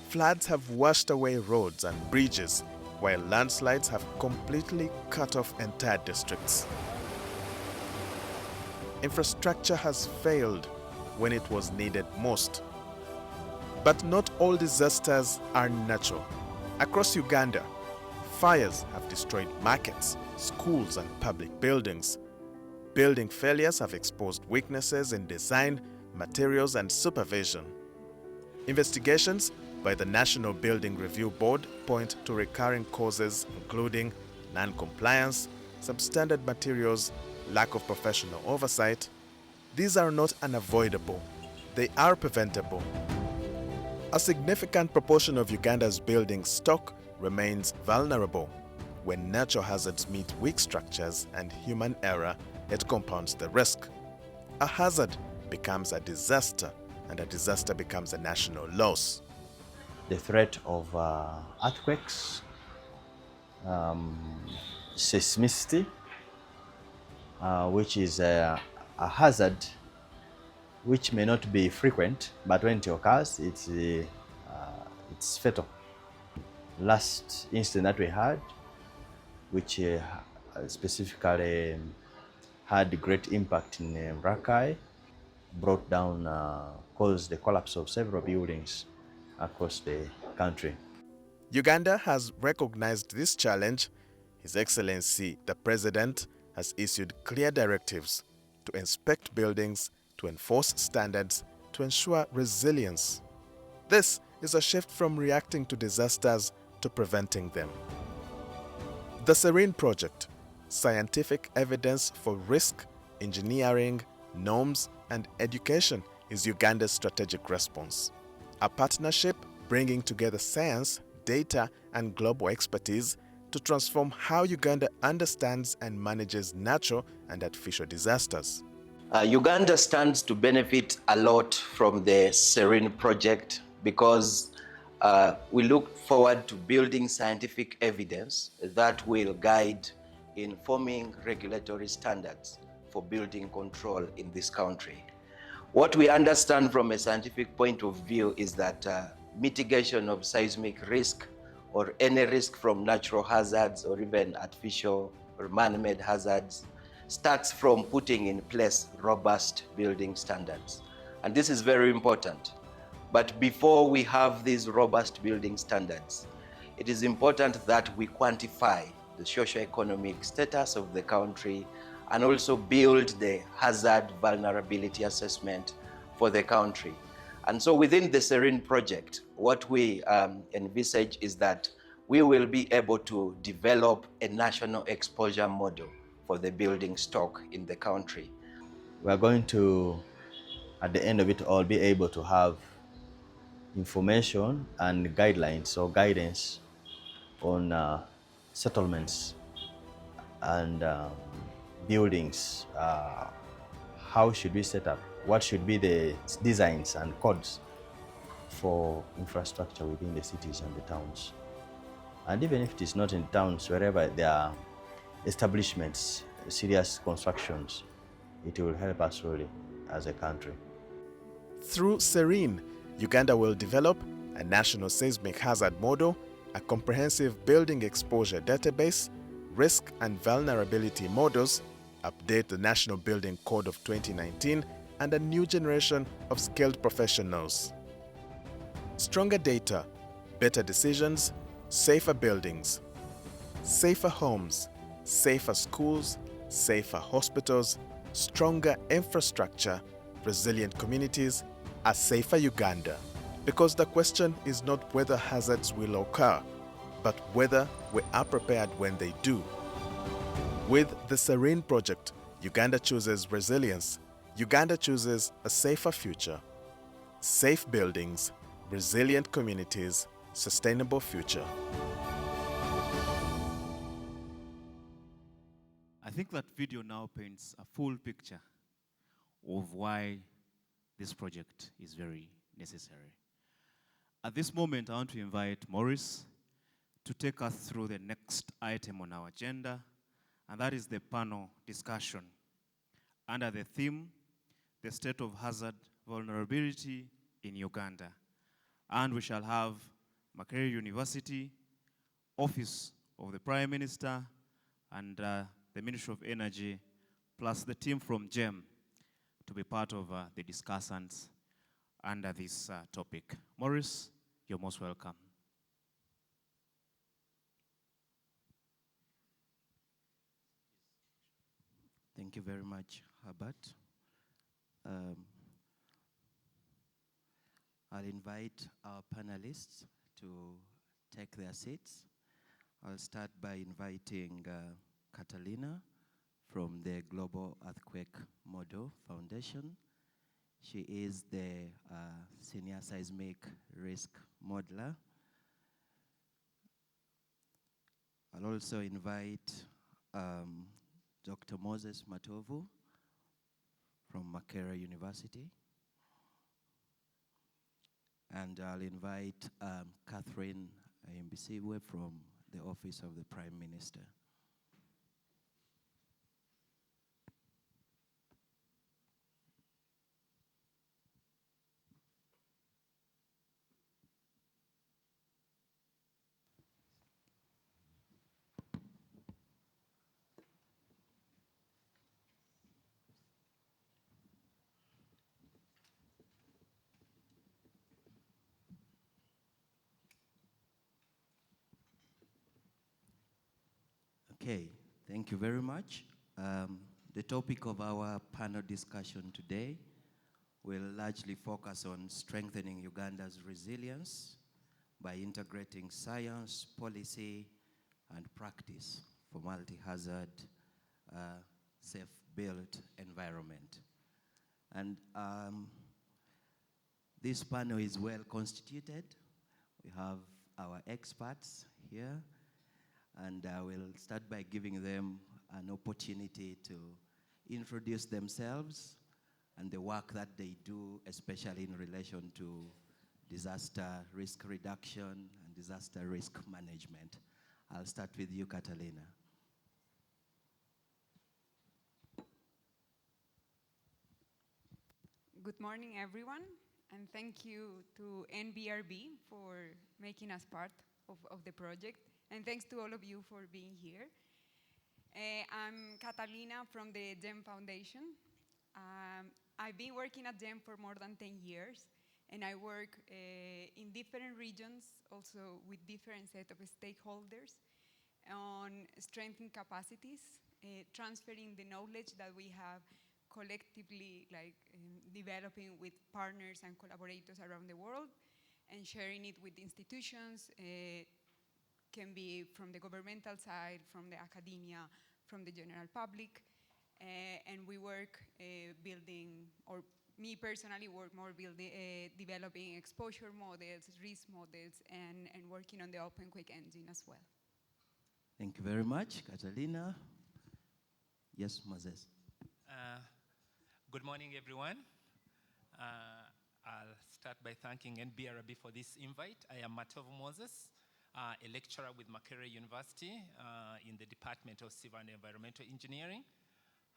floods have washed away roads and bridges, while landslides have completely cut off entire districts. Infrastructure has failed when it was needed most. But not all disasters are natural. Across Uganda, fires have destroyed markets, schools, and public buildings. Building failures have exposed weaknesses in design, materials, and supervision. Investigations by the National Building Review Board point to recurring causes including non-compliance, substandard materials, lack of professional oversight. These are not unavoidable. They are preventable. A significant proportion of Uganda's building stock remains vulnerable. When natural hazards meet weak structures and human error, it compounds the risk. A hazard becomes a disaster, and a disaster becomes a national loss. The threat of earthquakes, seismicity, which is a hazard which may not be frequent, but when it occurs, it's fatal. Last incident that we had, which specifically had great impact in Rakai, brought down, caused the collapse of several buildings across the country. Uganda has recognized this challenge. His Excellency, the President, has issued clear directives to inspect buildings, to enforce standards, to ensure resilience. This is a shift from reacting to disasters to preventing them. The SERENE Project, scientific evidence for risk, engineering, norms, and education, is Uganda's strategic response. A partnership bringing together science, data, and global expertise to transform how Uganda understands and manages natural and artificial disasters. Uganda stands to benefit a lot from the SERENE Project because we look forward to building scientific evidence that will guide in forming regulatory standards for building control in this country. What we understand from a scientific point of view is that mitigation of seismic risk or any risk from natural hazards or even artificial or man-made hazards starts from putting in place robust building standards. And this is very important. But before we have these robust building standards, it is important that we quantify the socio-economic status of the country and also build the hazard vulnerability assessment for the country. And so within the SERENE project, what we envisage is that we will be able to develop a national exposure model for the building stock in the country. We are going to, at the end of it all, be able to have information and guidelines or guidance on settlements and buildings. How should we set up? What should be the designs and codes for infrastructure within the cities and the towns? And even if it is not in towns, wherever there are establishments, serious constructions, it will help us really as a country. Through SERENE, Uganda will develop, a national seismic hazard model, a comprehensive building exposure database, risk and vulnerability models, update the National Building Code of 2019, and a new generation of skilled professionals. Stronger data, better decisions, safer buildings, safer homes, safer schools, safer hospitals, stronger infrastructure, resilient communities, a safer Uganda. Because the question is not whether hazards will occur, but whether we are prepared when they do. With the SERENE Project, Uganda chooses resilience. Uganda chooses a safer future. Safe buildings, resilient communities, sustainable future. I think that video now paints a full picture of why this project is very necessary. At this moment, I want to invite Maurice to take us through the next item on our agenda, and that is the panel discussion under the theme, the state of hazard vulnerability in Uganda. And we shall have Makerere University, Office of the Prime Minister, and the Ministry of Energy, plus the team from GEM to be part of the discussants under this topic. Maurice, you're most welcome. Thank you very much, Herbert. I'll invite our panelists to take their seats. I'll start by inviting Catalina from the Global Earthquake Model Foundation. She is the Senior Seismic Risk Modeler. I'll also invite Dr. Moses Matovu from Makerere University. And I'll invite Catherine Mbisiwe from the Office of the Prime Minister. Okay, thank you very much. The topic of our panel discussion today will largely focus on strengthening Uganda's resilience by integrating science, policy, and practice for multi-hazard, safe-built environment. And this panel is well constituted. We have our experts here, and we'll start by giving them an opportunity to introduce themselves and the work that they do, especially in relation to disaster risk reduction and disaster risk management. I'll start with you, Catalina. Good morning, everyone, and thank you to NBRB for making us part of the project. And thanks to all of you for being here. I'm Catalina from the GEM Foundation. I've been working at GEM for more than 10 years, and I work in different regions, also with different set of stakeholders, on strengthening capacities, transferring the knowledge that we have collectively developing with partners and collaborators around the world, and sharing it with institutions, can be from the governmental side, from the academia, from the general public. And we work building, or me personally work more building, developing exposure models, risk models, and working on the OpenQuake engine as well. Thank you very much, Catalina. Yes, Moses. Good morning, everyone. I'll start by thanking NBRB for this invite. I am Matovu Moses, a lecturer with Makerere University in the Department of Civil and Environmental Engineering.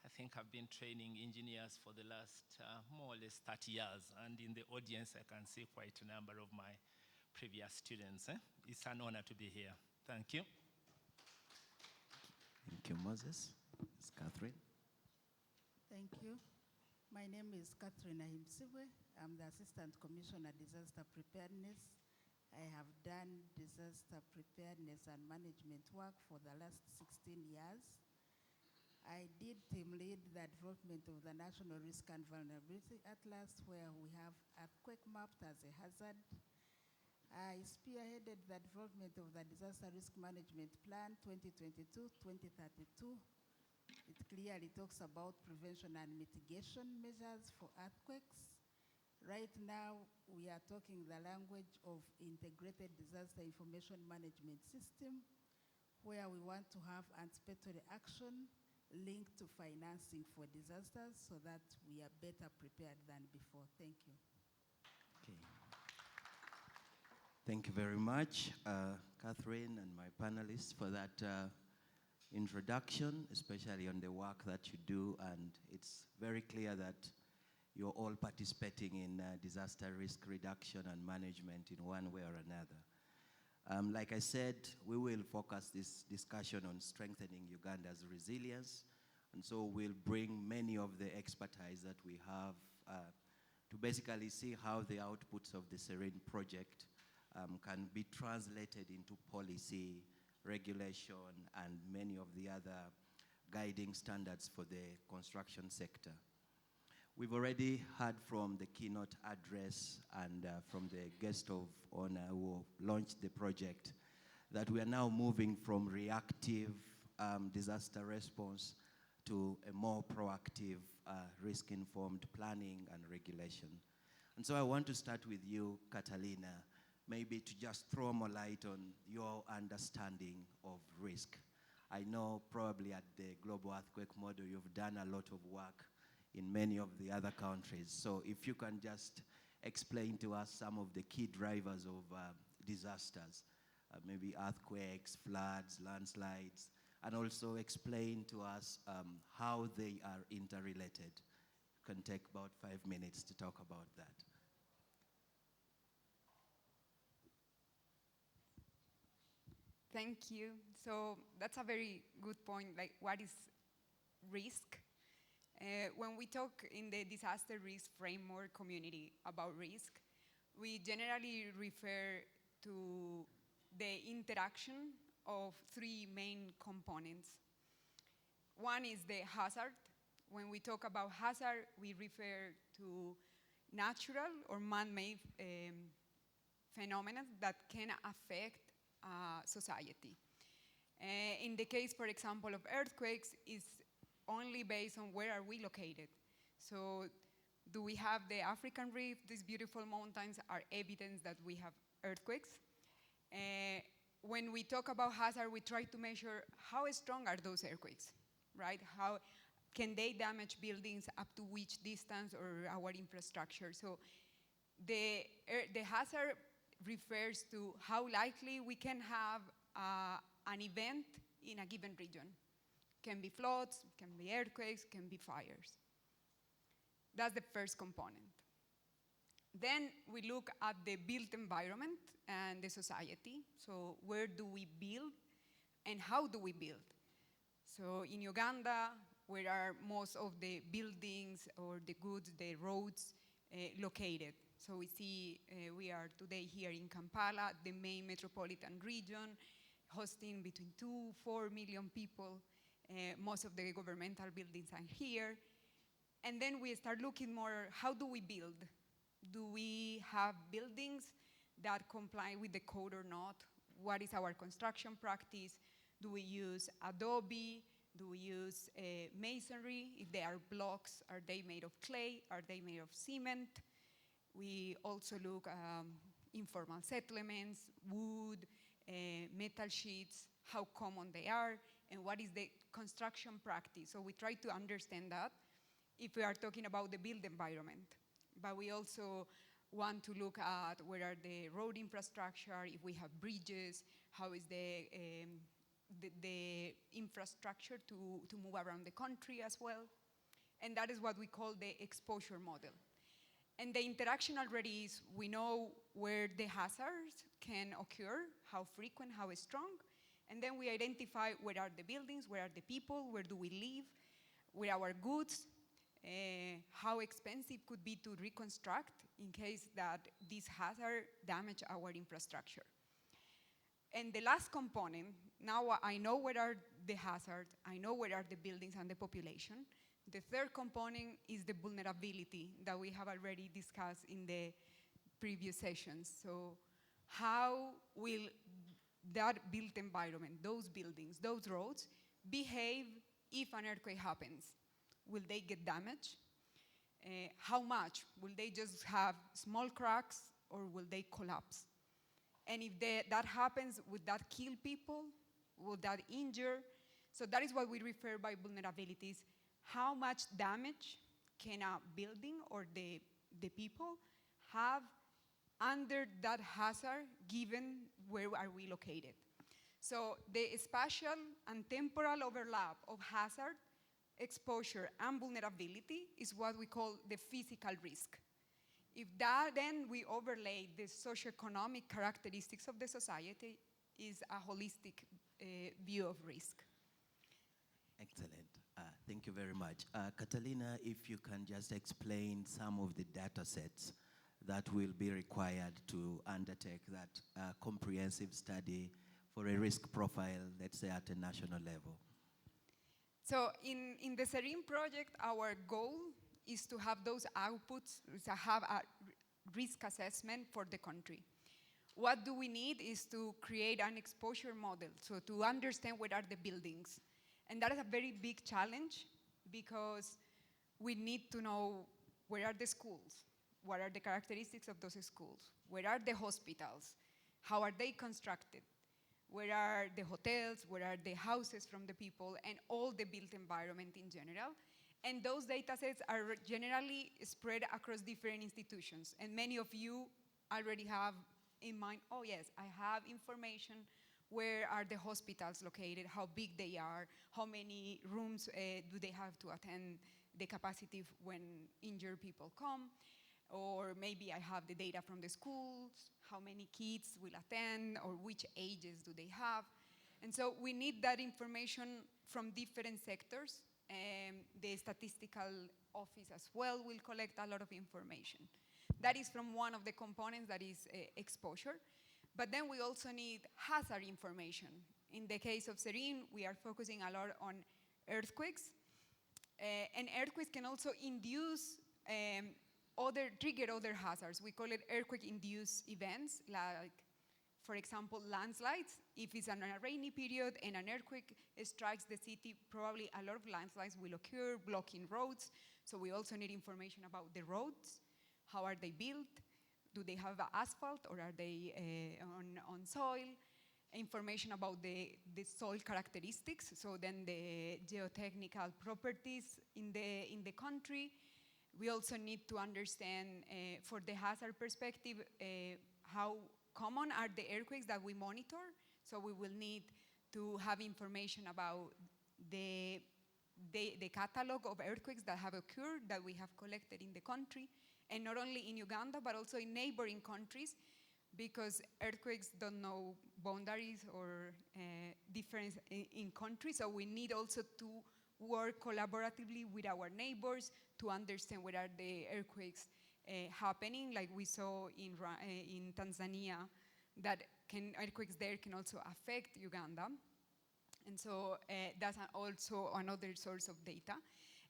I think I've been training engineers for the last more or less 30 years. And in the audience, I can see quite a number of my previous students. It's an honor to be here. Thank you. Thank you, Moses. It's Catherine. Thank you. My name is Catherine Ahimsiwe. I'm the Assistant Commissioner Disaster Preparedness. I have done disaster preparedness and management work for the last 16 years. I did team lead the development of the National Risk and Vulnerability Atlas, where we have earthquake mapped as a hazard. I spearheaded the development of the Disaster Risk Management Plan 2022-2032. It clearly talks about prevention and mitigation measures for earthquakes. Right now, we are talking the language of Integrated Disaster Information Management System, where we want to have anticipatory action linked to financing for disasters so that we are better prepared than before. Thank you. Okay. Thank you very much, Catherine and my panelists, for that introduction, especially on the work that you do. And it's very clear that you're all participating in disaster risk reduction and management in one way or another. Like I said, we will focus this discussion on strengthening Uganda's resilience. And so we'll bring many of the expertise that we have to basically see how the outputs of the SERENE project can be translated into policy, regulation, and many of the other guiding standards for the construction sector. We've already heard from the keynote address and from the guest of honor who launched the project that we are now moving from reactive disaster response to a more proactive risk-informed planning and regulation. And so I want to start with you, Catalina, maybe to just throw more light on your understanding of risk. I know probably at the Global Earthquake Model, you've done a lot of work in many of the other countries. So if you can just explain to us some of the key drivers of disasters, maybe earthquakes, floods, landslides, and also explain to us how they are interrelated. You can take about 5 minutes to talk about that. Thank you. So that's a very good point, like what is risk? When we talk in the disaster risk framework community about risk, we generally refer to the interaction of three main components. One is the hazard. When we talk about hazard, we refer to natural or man-made phenomena that can affect society. In the case, for example, of earthquakes, it's only based on where are we located. So do we have the African Rift? These beautiful mountains are evidence that we have earthquakes. When we talk about hazard, we try to measure how strong are those earthquakes, right? How can they damage buildings up to which distance or our infrastructure? So the hazard refers to how likely we can have an event in a given region. Can be floods, can be earthquakes, can be fires. That's the first component. Then we look at the built environment and the society. So where do we build and how do we build? So in Uganda, where are most of the buildings or the goods, the roads located? So we see we are today here in Kampala, the main metropolitan region, hosting between 2-4 million people. Most of the governmental buildings are here. And then we start looking more, how do we build? Do we have buildings that comply with the code or not? What is our construction practice? Do we use adobe? Do we use masonry? If they are blocks, are they made of clay? Are they made of cement? We also look informal settlements, wood, metal sheets, how common they are, and what is the construction practice. So we try to understand that if we are talking about the built environment. But we also want to look at where are the road infrastructure, if we have bridges, how is the infrastructure to move around the country as well. And that is what we call the exposure model. And the interaction already is, we know where the hazards can occur, how frequent, how strong, and then we identify where are the buildings, where are the people, where do we live, where are our goods, how expensive could be to reconstruct in case that this hazard damage our infrastructure. And the last component, now I know where are the hazards, I know where are the buildings and the population. The third component is the vulnerability that we have already discussed in the previous sessions. So how will that built environment, those buildings, those roads, behave if an earthquake happens? Will they get damaged? How much? Will they just have small cracks or will they collapse? And if that happens, would that kill people? Would that injure? So that is what we refer by vulnerabilities. How much damage can a building or the people have under that hazard given where are we located? So the spatial and temporal overlap of hazard, exposure, and vulnerability is what we call the physical risk. If that then we overlay the socioeconomic characteristics of the society, is a holistic view of risk. Excellent. Thank you very much. Catalina, if you can just explain some of the data sets that will be required to undertake that comprehensive study for a risk profile, let's say at a national level. So in the SERENE project, our goal is to have those outputs, to have a risk assessment for the country. What do we need is to create an exposure model, so to understand what are the buildings. And that is a very big challenge because we need to know where are the schools, what are the characteristics of those schools, where are the hospitals, how are they constructed, where are the hotels, where are the houses from the people, and all the built environment in general. And those data sets are generally spread across different institutions. And many of you already have in mind, oh yes, I have information, where are the hospitals located, how big they are, how many rooms do they have to attend the capacity when injured people come, or maybe I have the data from the schools, how many kids will attend, or which ages do they have. And so we need that information from different sectors. The statistical office as well will collect a lot of information. That is from one of the components, that is exposure. But then we also need hazard information. In the case of SERENE, we are focusing a lot on earthquakes. And earthquakes can also induce trigger other hazards. We call it earthquake-induced events, like, for example, landslides. If it's a rainy period and an earthquake strikes the city, probably a lot of landslides will occur, blocking roads. So we also need information about the roads. How are they built? Do they have asphalt or are they on soil? Information about the soil characteristics, so then the geotechnical properties in the country. We also need to understand, for the hazard perspective, how common are the earthquakes that we monitor. So we will need to have information about the catalog of earthquakes that have occurred, that we have collected in the country, and not only in Uganda, but also in neighboring countries, because earthquakes don't know boundaries or difference in countries. So we need also to work collaboratively with our neighbors to understand where are the earthquakes happening, like we saw in Tanzania, that earthquakes there can also affect Uganda. And so that's also another source of data.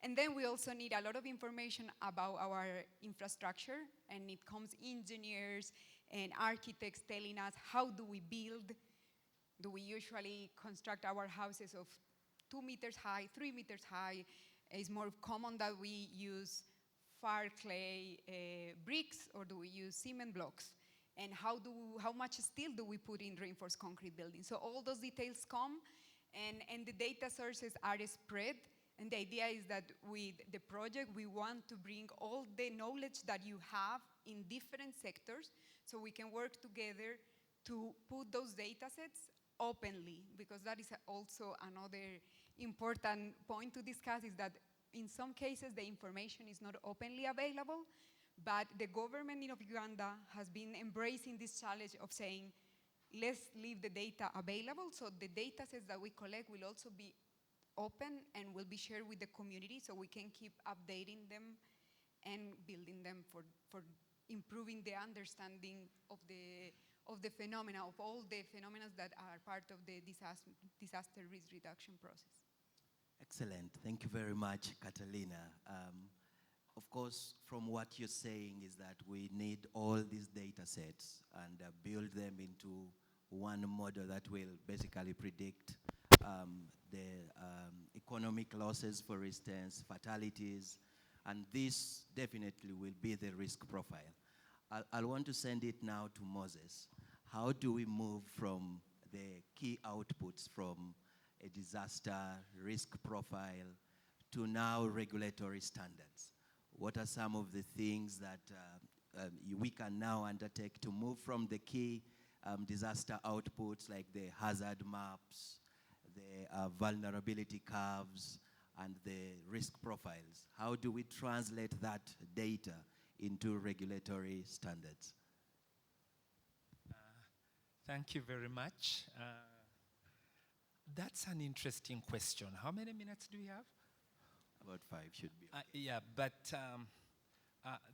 And then we also need a lot of information about our infrastructure, and it comes engineers and architects telling us, how do we build? Do we usually construct our houses of 2 meters high, 3 meters high? It's more common that we use far clay bricks, or do we use cement blocks? And how much steel do we put in reinforced concrete buildings? So all those details come, and the data sources are spread. And the idea is that with the project, we want to bring all the knowledge that you have in different sectors, so we can work together to put those data sets openly, because that is also another important point to discuss, is that in some cases the information is not openly available, But the government of Uganda has been embracing this challenge of saying, let's leave the data available. So the data sets that we collect will also be open and will be shared with the community so we can keep updating them and building them for improving the understanding of the phenomena, of all the phenomena that are part of the disaster risk reduction process. Excellent. Thank you very much, Catalina. Of course, from what you're saying is that we need all these data sets and build them into one model that will basically predict the economic losses, for instance, fatalities, and this definitely will be the risk profile. I'll want to send it now to Moses. How do we move from the key outputs from a disaster risk profile to now regulatory standards? What are some of the things that we can now undertake to move from the key disaster outputs like the hazard maps, the vulnerability curves, and the risk profiles? How do we translate that data into regulatory standards? Thank you very much. That's an interesting question. How many minutes do we have? About 5 should be. Yeah, but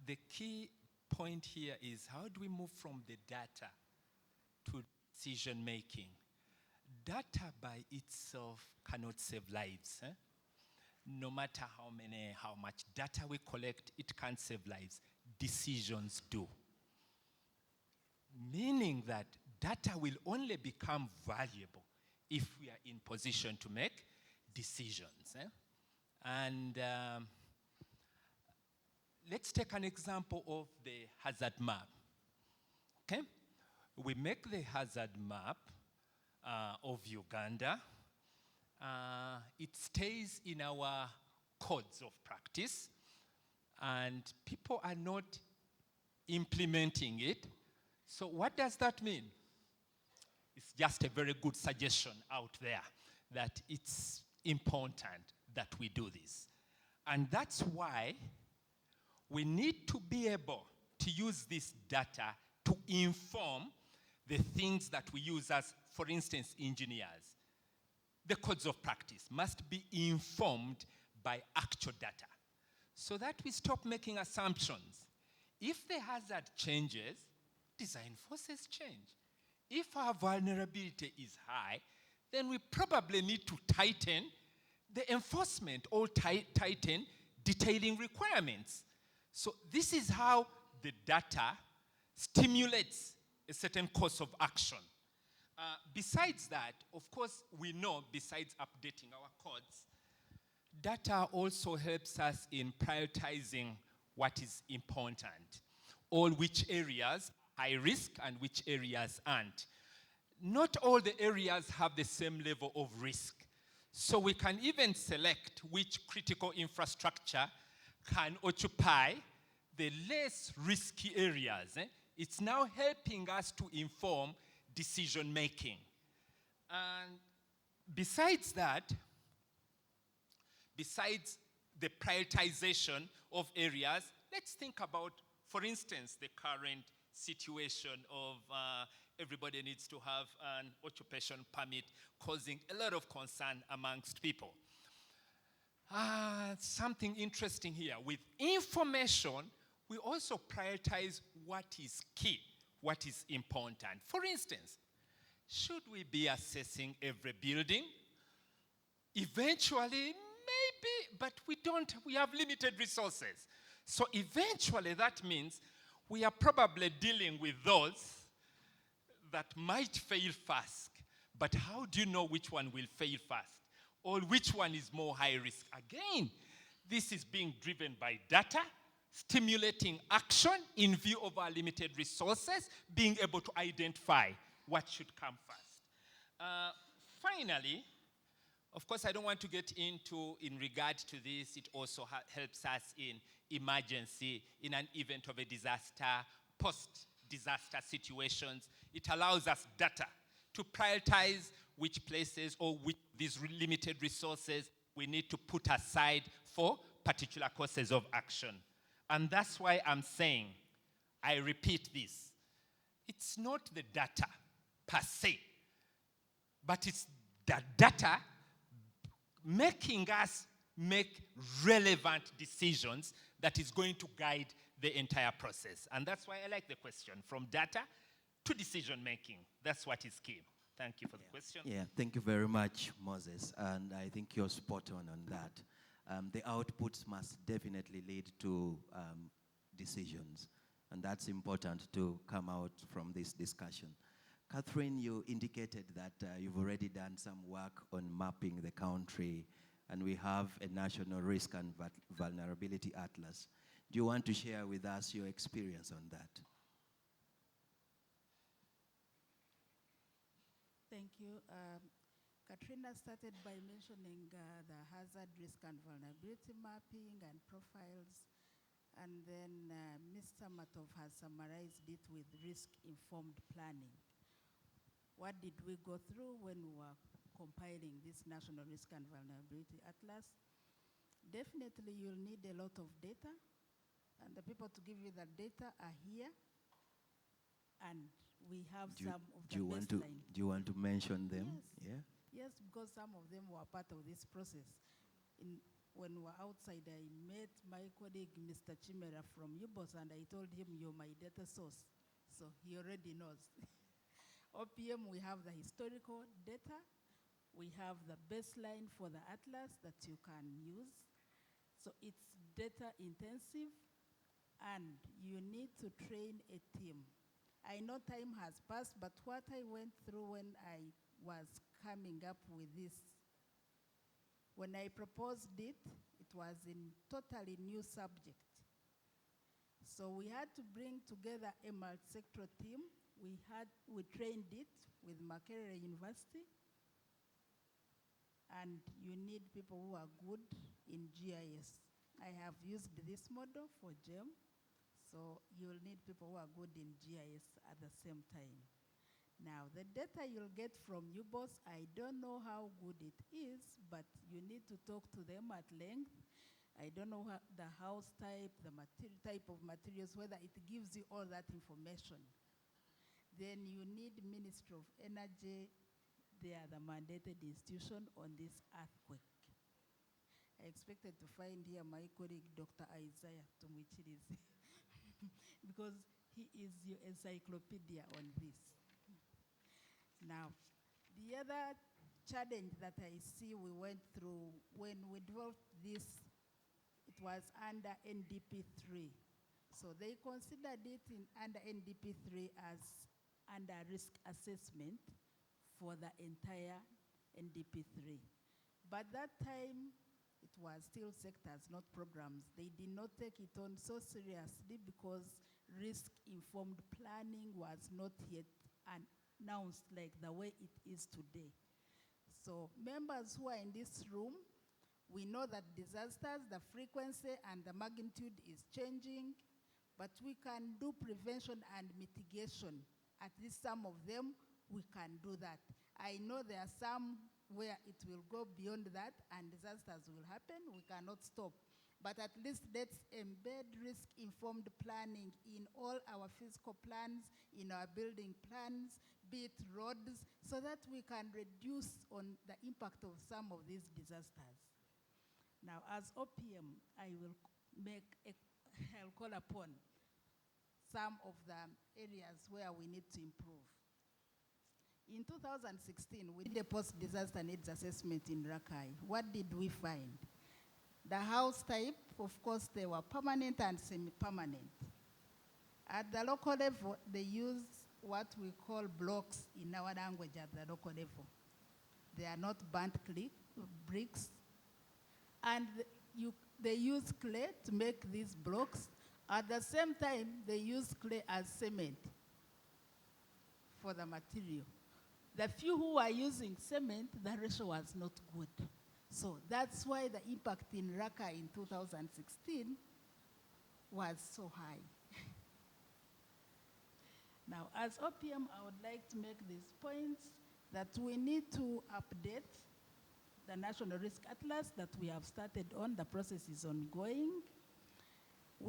the key point here is how do we move from the data to decision making? Data by itself cannot save lives. No matter how much data we collect, it can't save lives. Decisions do. Meaning that data will only become valuable if we are in position to make decisions. And let's take an example of the hazard map. Okay? We make the hazard map of Uganda. It stays in our codes of practice, and people are not implementing it. So what does that mean? It's just a very good suggestion out there that it's important that we do this. And that's why we need to be able to use this data to inform the things that we use as, for instance, engineers. The codes of practice must be informed by actual data so that we stop making assumptions. If the hazard changes, design forces change. If our vulnerability is high, then we probably need to tighten the enforcement or tighten detailing requirements. So this is how the data stimulates a certain course of action. Besides that, of course, we know besides updating our codes, data also helps us in prioritizing what is important, or which areas are high risk and which areas aren't. Not all the areas have the same level of risk. So we can even select which critical infrastructure can occupy the less risky areas. It's now helping us to inform decision making. And besides that, besides the prioritization of areas, let's think about, for instance, the current situation of everybody needs to have an occupation permit, causing a lot of concern amongst people. Something interesting here. With information, we also prioritize what is key, what is important. For instance, should we be assessing every building? Eventually, maybe, but we have limited resources. So eventually that means we are probably dealing with those that might fail fast. But how do you know which one will fail fast? Or which one is more high risk? Again, this is being driven by data, stimulating action in view of our limited resources, being able to identify what should come first. Finally, of course, I don't want to get into, in regard to this, it also helps us in emergency, in an event of a disaster, post-disaster situations. It allows us data to prioritize which places or which these limited resources we need to put aside for particular courses of action. And that's why I'm saying, I repeat this. It's not the data per se, but it's the data making us make relevant decisions that is going to guide the entire process. And that's why I like the question, from data to decision making. That's what is key. Thank you for the question. Yeah, thank you very much, Moses. And I think you're spot on that. The outputs must definitely lead to decisions. And that's important to come out from this discussion. Catherine, you indicated that you've already done some work on mapping the country, and we have a national risk and vulnerability atlas. Do you want to share with us your experience on that? Thank you. Katrina started by mentioning the hazard, risk, and vulnerability mapping and profiles. And then Mr. Matov has summarized it with risk-informed planning. What did we go through when we were compiling this National Risk and Vulnerability Atlas? Definitely you'll need a lot of data, and the people to give you that data are here, and we have some of the baseline. Do you want to mention them? Yes. Yeah. Yes, because some of them were part of this process. When we were outside, I met my colleague, Mr. Chimera from UBOS, and I told him, you're my data source. So he already knows. OPM, we have the historical data. We have the baseline for the atlas that you can use. So it's data intensive, and you need to train a team. I know time has passed, but what I went through when I was coming up with this, when I proposed it, it was in totally new subject. So we had to bring together a multi-sector team. We trained it with Makerere University, and you need people who are good in GIS. I have used this model for GEM, so you'll need people who are good in GIS at the same time. Now, the data you'll get from UBOS, I don't know how good it is, but you need to talk to them at length. I don't know the house type, the type of materials, whether it gives you all that information. Then you need Ministry of Energy. They are the mandated institution on this earthquake. I expected to find here my colleague, Dr. Isaiah Tomuchiriz, because he is your encyclopedia on this. Now, the other challenge that I see we went through when we developed this, it was under NDP 3. So they considered it under NDP 3 as under risk assessment for the entire NDP 3. But that time, it was still sectors, not programs. They did not take it on so seriously because risk-informed planning was not yet announced like the way it is today. So members who are in this room, we know that disasters, the frequency and the magnitude is changing, but we can do prevention and mitigation. At least some of them, we can do that. I know there are some where it will go beyond that and disasters will happen. We cannot stop. But at least let's embed risk-informed planning in all our physical plans, in our building plans, be it roads, so that we can reduce on the impact of some of these disasters. Now, as OPM, I'll call upon some of the areas where we need to improve. In 2016, we did a post-disaster needs assessment in Rakai. What did we find? The house type, of course, they were permanent and semi-permanent. At the local level, they use what we call blocks in our language at the local level. They are not burnt bricks. And they use clay to make these blocks. At the same time, they use clay as cement for the material. The few who are using cement, the ratio was not good. So that's why the impact in Raqqa in 2016 was so high. Now, as OPM, I would like to make these points that we need to update the National Risk Atlas that we have started on. The process is ongoing.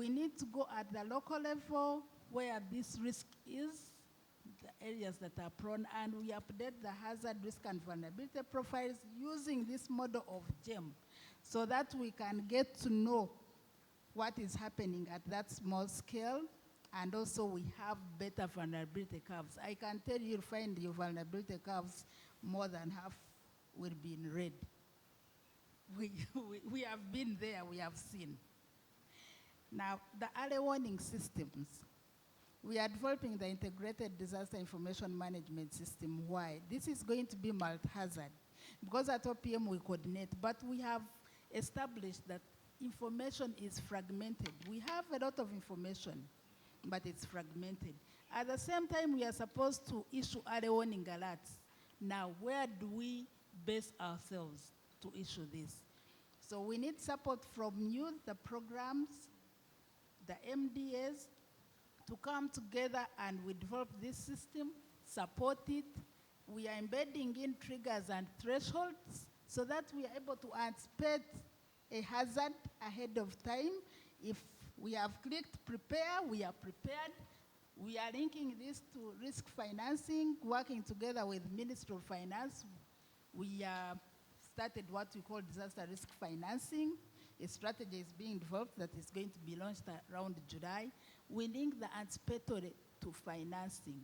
We need to go at the local level where this risk is, the areas that are prone, and we update the hazard, risk, and vulnerability profiles using this model of GEM so that we can get to know what is happening at that small scale, and also we have better vulnerability curves. I can tell you, you'll find your vulnerability curves more than half will be in red. We have been there, we have seen. Now, the early warning systems. We are developing the integrated disaster information management system. Why? This is going to be multi-hazard. Because at OPM we coordinate, but we have established that information is fragmented. We have a lot of information, but it's fragmented. At the same time, we are supposed to issue early warning alerts. Now, where do we base ourselves to issue this? So we need support from you, the programs, the MDAs, to come together and we develop this system, support it. We are embedding in triggers and thresholds so that we are able to anticipate a hazard ahead of time. If we have clicked prepare, we are prepared. We are linking this to risk financing, working together with Ministry of Finance. We started what we call disaster risk financing. A strategy is being developed that is going to be launched around July. We link the anticipatory to financing.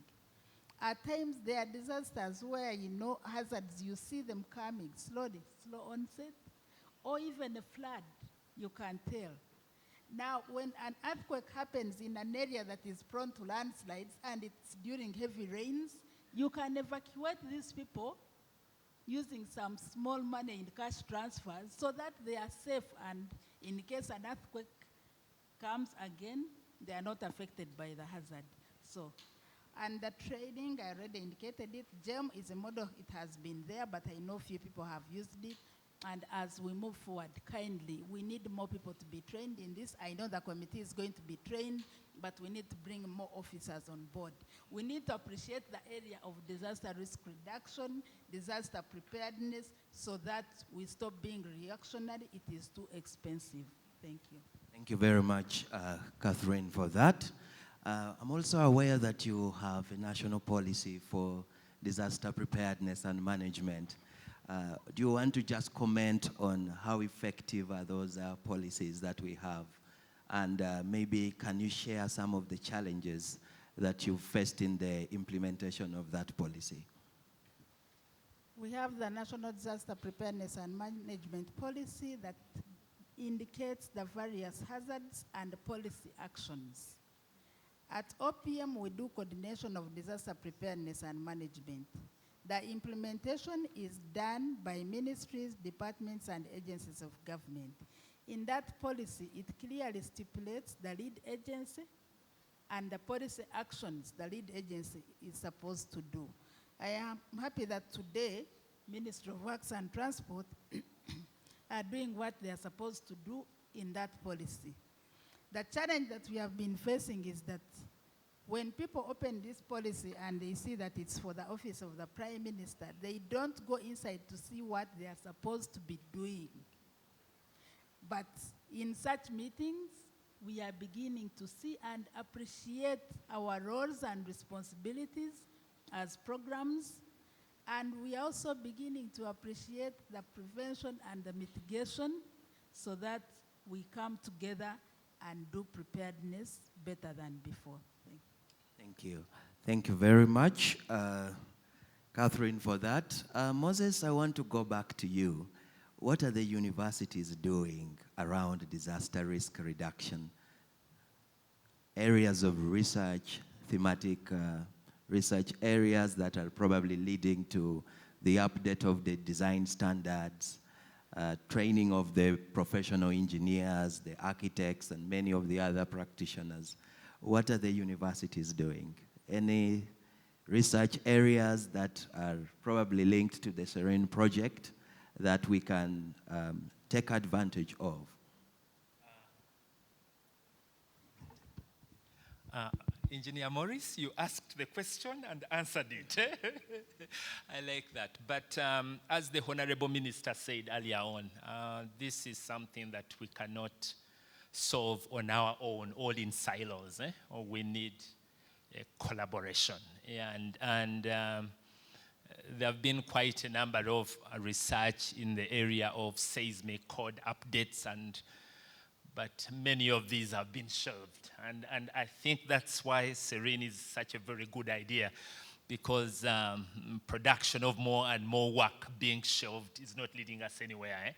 At times, there are disasters where, hazards, you see them coming slowly, slow onset, or even a flood, you can tell. Now, when an earthquake happens in an area that is prone to landslides and it's during heavy rains, you can evacuate these people using some small money in cash transfers so that they are safe, and in case an earthquake comes again, they are not affected by the hazard. So, and the training, I already indicated it. GEM is a model, it has been there, but I know few people have used it. And as we move forward, kindly, we need more people to be trained in this. I know the committee is going to be trained, but we need to bring more officers on board. We need to appreciate the area of disaster risk reduction, disaster preparedness, so that we stop being reactionary. It is too expensive. Thank you. Thank you very much, Catherine, for that. I'm also aware that you have a national policy for disaster preparedness and management. Do you want to just comment on how effective are those policies that we have? And maybe can you share some of the challenges that you faced in the implementation of that policy? We have the National Disaster Preparedness and Management Policy that indicates the various hazards and policy actions. At OPM, we do coordination of disaster preparedness and management. The implementation is done by ministries, departments, and agencies of government. In that policy, it clearly stipulates the lead agency and the policy actions the lead agency is supposed to do. I am happy that today, Ministry of Works and Transport are doing what they are supposed to do in that policy. The challenge that we have been facing is that when people open this policy and they see that it's for the office of the Prime Minister, they don't go inside to see what they are supposed to be doing. But in such meetings, we are beginning to see and appreciate our roles and responsibilities as programs, and we are also beginning to appreciate the prevention and the mitigation so that we come together and do preparedness better than before. Thank you. Thank you very much, Catherine, for that. Moses, I want to go back to you. What are the universities doing around disaster risk reduction? Areas of research, thematic research areas that are probably leading to the update of the design standards, training of the professional engineers, the architects, and many of the other practitioners. What are the universities doing? Any research areas that are probably linked to the SERENE project that we can take advantage of? Engineer Morris, you asked the question and answered it. I like that. But as the Honorable Minister said earlier on, this is something that we cannot solve on our own, all in silos. Or we need a collaboration. Yeah, and there have been quite a number of research in the area of seismic code updates, but many of these have been shelved. And I think that's why SERENE is such a very good idea, because production of more and more work being shelved is not leading us anywhere.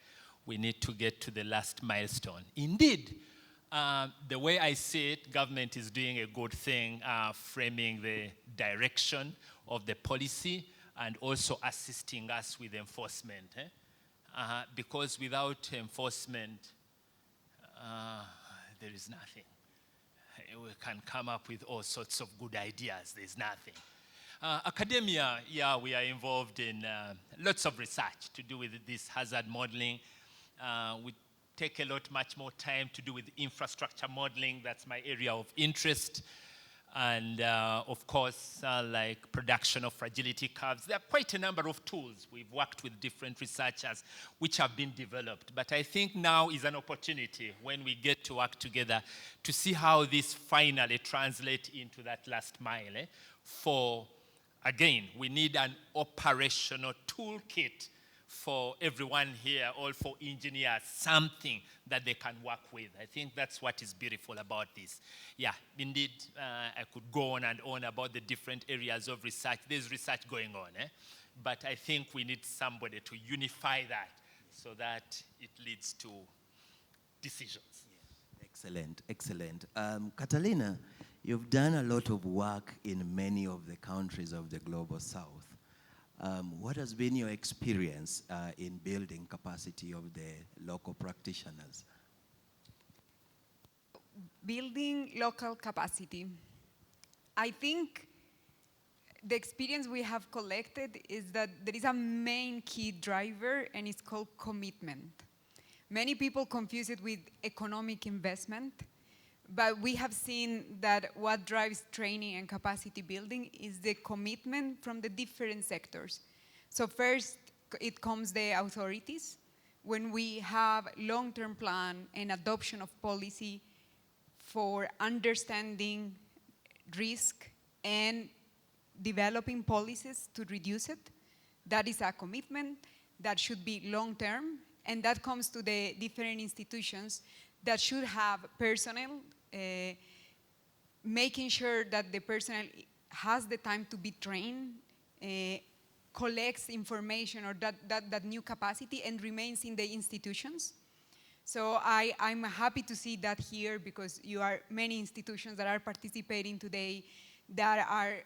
We need to get to the last milestone. Indeed, the way I see it, government is doing a good thing, framing the direction of the policy and also assisting us with enforcement. Because without enforcement, there is nothing. We can come up with all sorts of good ideas. There's nothing. Academia, yeah, we are involved in lots of research to do with this hazard modeling. We take a lot much more time to do with infrastructure modeling. That's my area of interest. And of course, like production of fragility curves. There are quite a number of tools. We've worked with different researchers which have been developed. But I think now is an opportunity when we get to work together to see how this finally translates into that last mile. For, again, we need an operational toolkit for everyone here, all for engineers, something that they can work with. I think that's what is beautiful about this. Yeah, indeed, I could go on and on about the different areas of research. There's research going on, but I think we need somebody to unify that so that it leads to decisions. Yeah. Excellent, excellent. Catalina, you've done a lot of work in many of the countries of the Global South. What has been your experience in building capacity of the local practitioners? Building local capacity. I think the experience we have collected is that there is a main key driver, and it's called commitment. Many people confuse it with economic investment, but we have seen that what drives training and capacity building is the commitment from the different sectors. So first, it comes the authorities. When we have long-term plan and adoption of policy for understanding risk and developing policies to reduce it, that is a commitment that should be long-term, and that comes to the different institutions that should have personnel, making sure that the personnel has the time to be trained, collects information or that new capacity and remains in the institutions. So I'm happy to see that here, because you are many institutions that are participating today that are,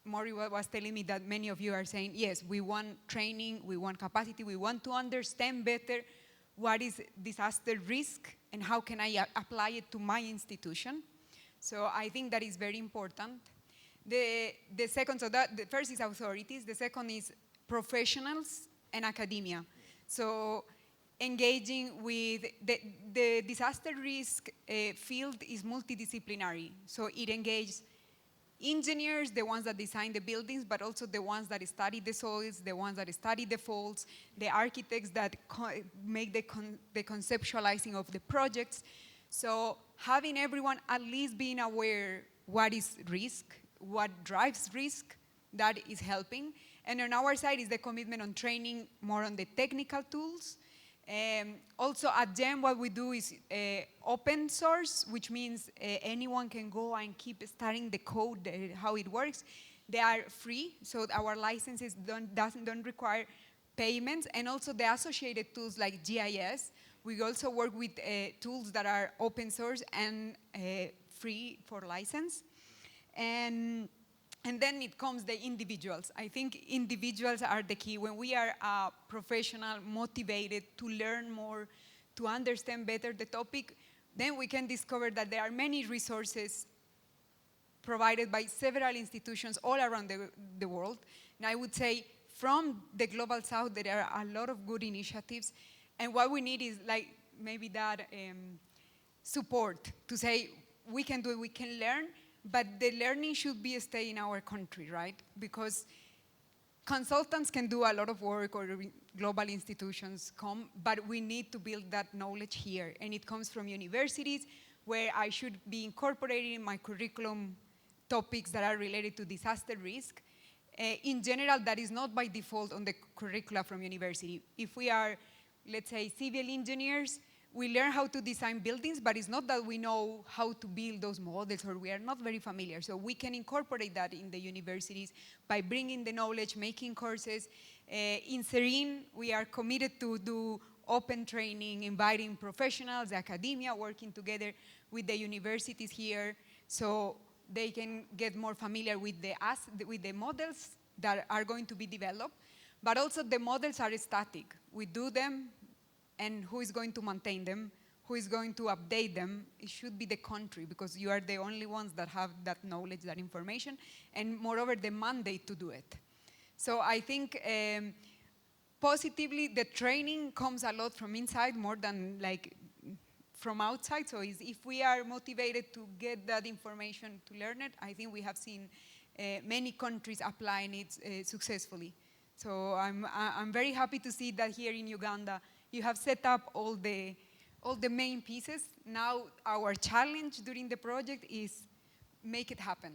Maury was telling me that many of you are saying, yes, we want training, we want capacity, we want to understand better what is disaster risk and how can I apply it to my institution. So I think that is very important. The second, so the first is authorities, the second is professionals and academia. So engaging with the disaster risk field is multidisciplinary. So it engages engineers, the ones that design the buildings, but also the ones that study the soils, the ones that study the faults, the architects that make the conceptualizing of the projects. So having everyone at least being aware what is risk, what drives risk, that is helping. And on our side is the commitment on training more on the technical tools. Also at GEM, what we do is open source, which means anyone can go and keep studying the code, how it works. They are free, so our licenses don't require payments. And also the associated tools like GIS. We also work with tools that are open source and free for license. And then it comes the individuals. I think individuals are the key. When we are professional, motivated to learn more, to understand better the topic, then we can discover that there are many resources provided by several institutions all around the world. And I would say from the Global South, there are a lot of good initiatives. And what we need is like maybe that support to say, we can do it, we can learn, but the learning should be stay in our country, right? Because consultants can do a lot of work, or global institutions come, but we need to build that knowledge here. And it comes from universities, where I should be incorporating in my curriculum topics that are related to disaster risk. In general, that is not by default on the curricula from university. If we are, let's say, civil engineers, we learn how to design buildings, but it's not that we know how to build those models, or we are not very familiar. So we can incorporate that in the universities by bringing the knowledge, making courses. In SERENE, we are committed to do open training, inviting professionals, academia, working together with the universities here, so they can get more familiar with the models that are going to be developed. But also the models are static. We do them, and who is going to maintain them? Who is going to update them? It should be the country, because you are the only ones that have that knowledge, that information, and moreover, the mandate to do it. So I think positively, the training comes a lot from inside more than like from outside. So if we are motivated to get that information, to learn it, I think we have seen many countries applying it successfully. So I'm very happy to see that here in Uganda, you have set up all the main pieces. Now our challenge during the project is make it happen.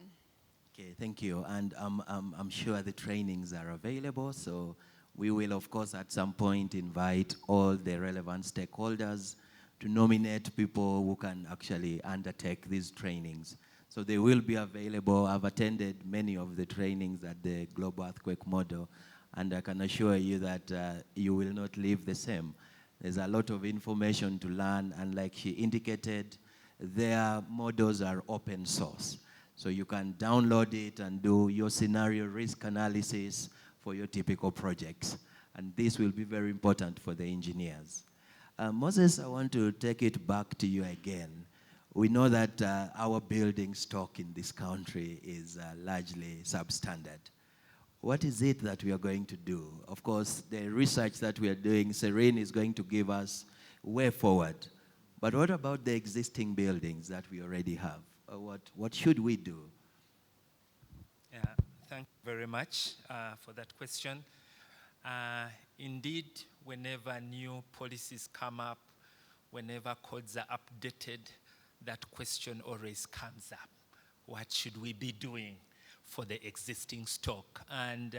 Okay, thank you. And I'm sure the trainings are available, so we will, of course, at some point invite all the relevant stakeholders to nominate people who can actually undertake these trainings. So they will be available. I've attended many of the trainings at the Global Earthquake Model, and I can assure you that you will not leave the same. There's a lot of information to learn, and like she indicated, their models are open source. So you can download it and do your scenario risk analysis for your typical projects. And this will be very important for the engineers. Moses, I want to take it back to you again. We know that our building stock in this country is largely substandard. What is it that we are going to do? Of course, the research that we are doing, SERENE is going to give us way forward. But what about the existing buildings that we already have? What should we do? Yeah, thank you very much for that question. Indeed, whenever new policies come up, whenever codes are updated, that question always comes up. What should we be doing for the existing stock? And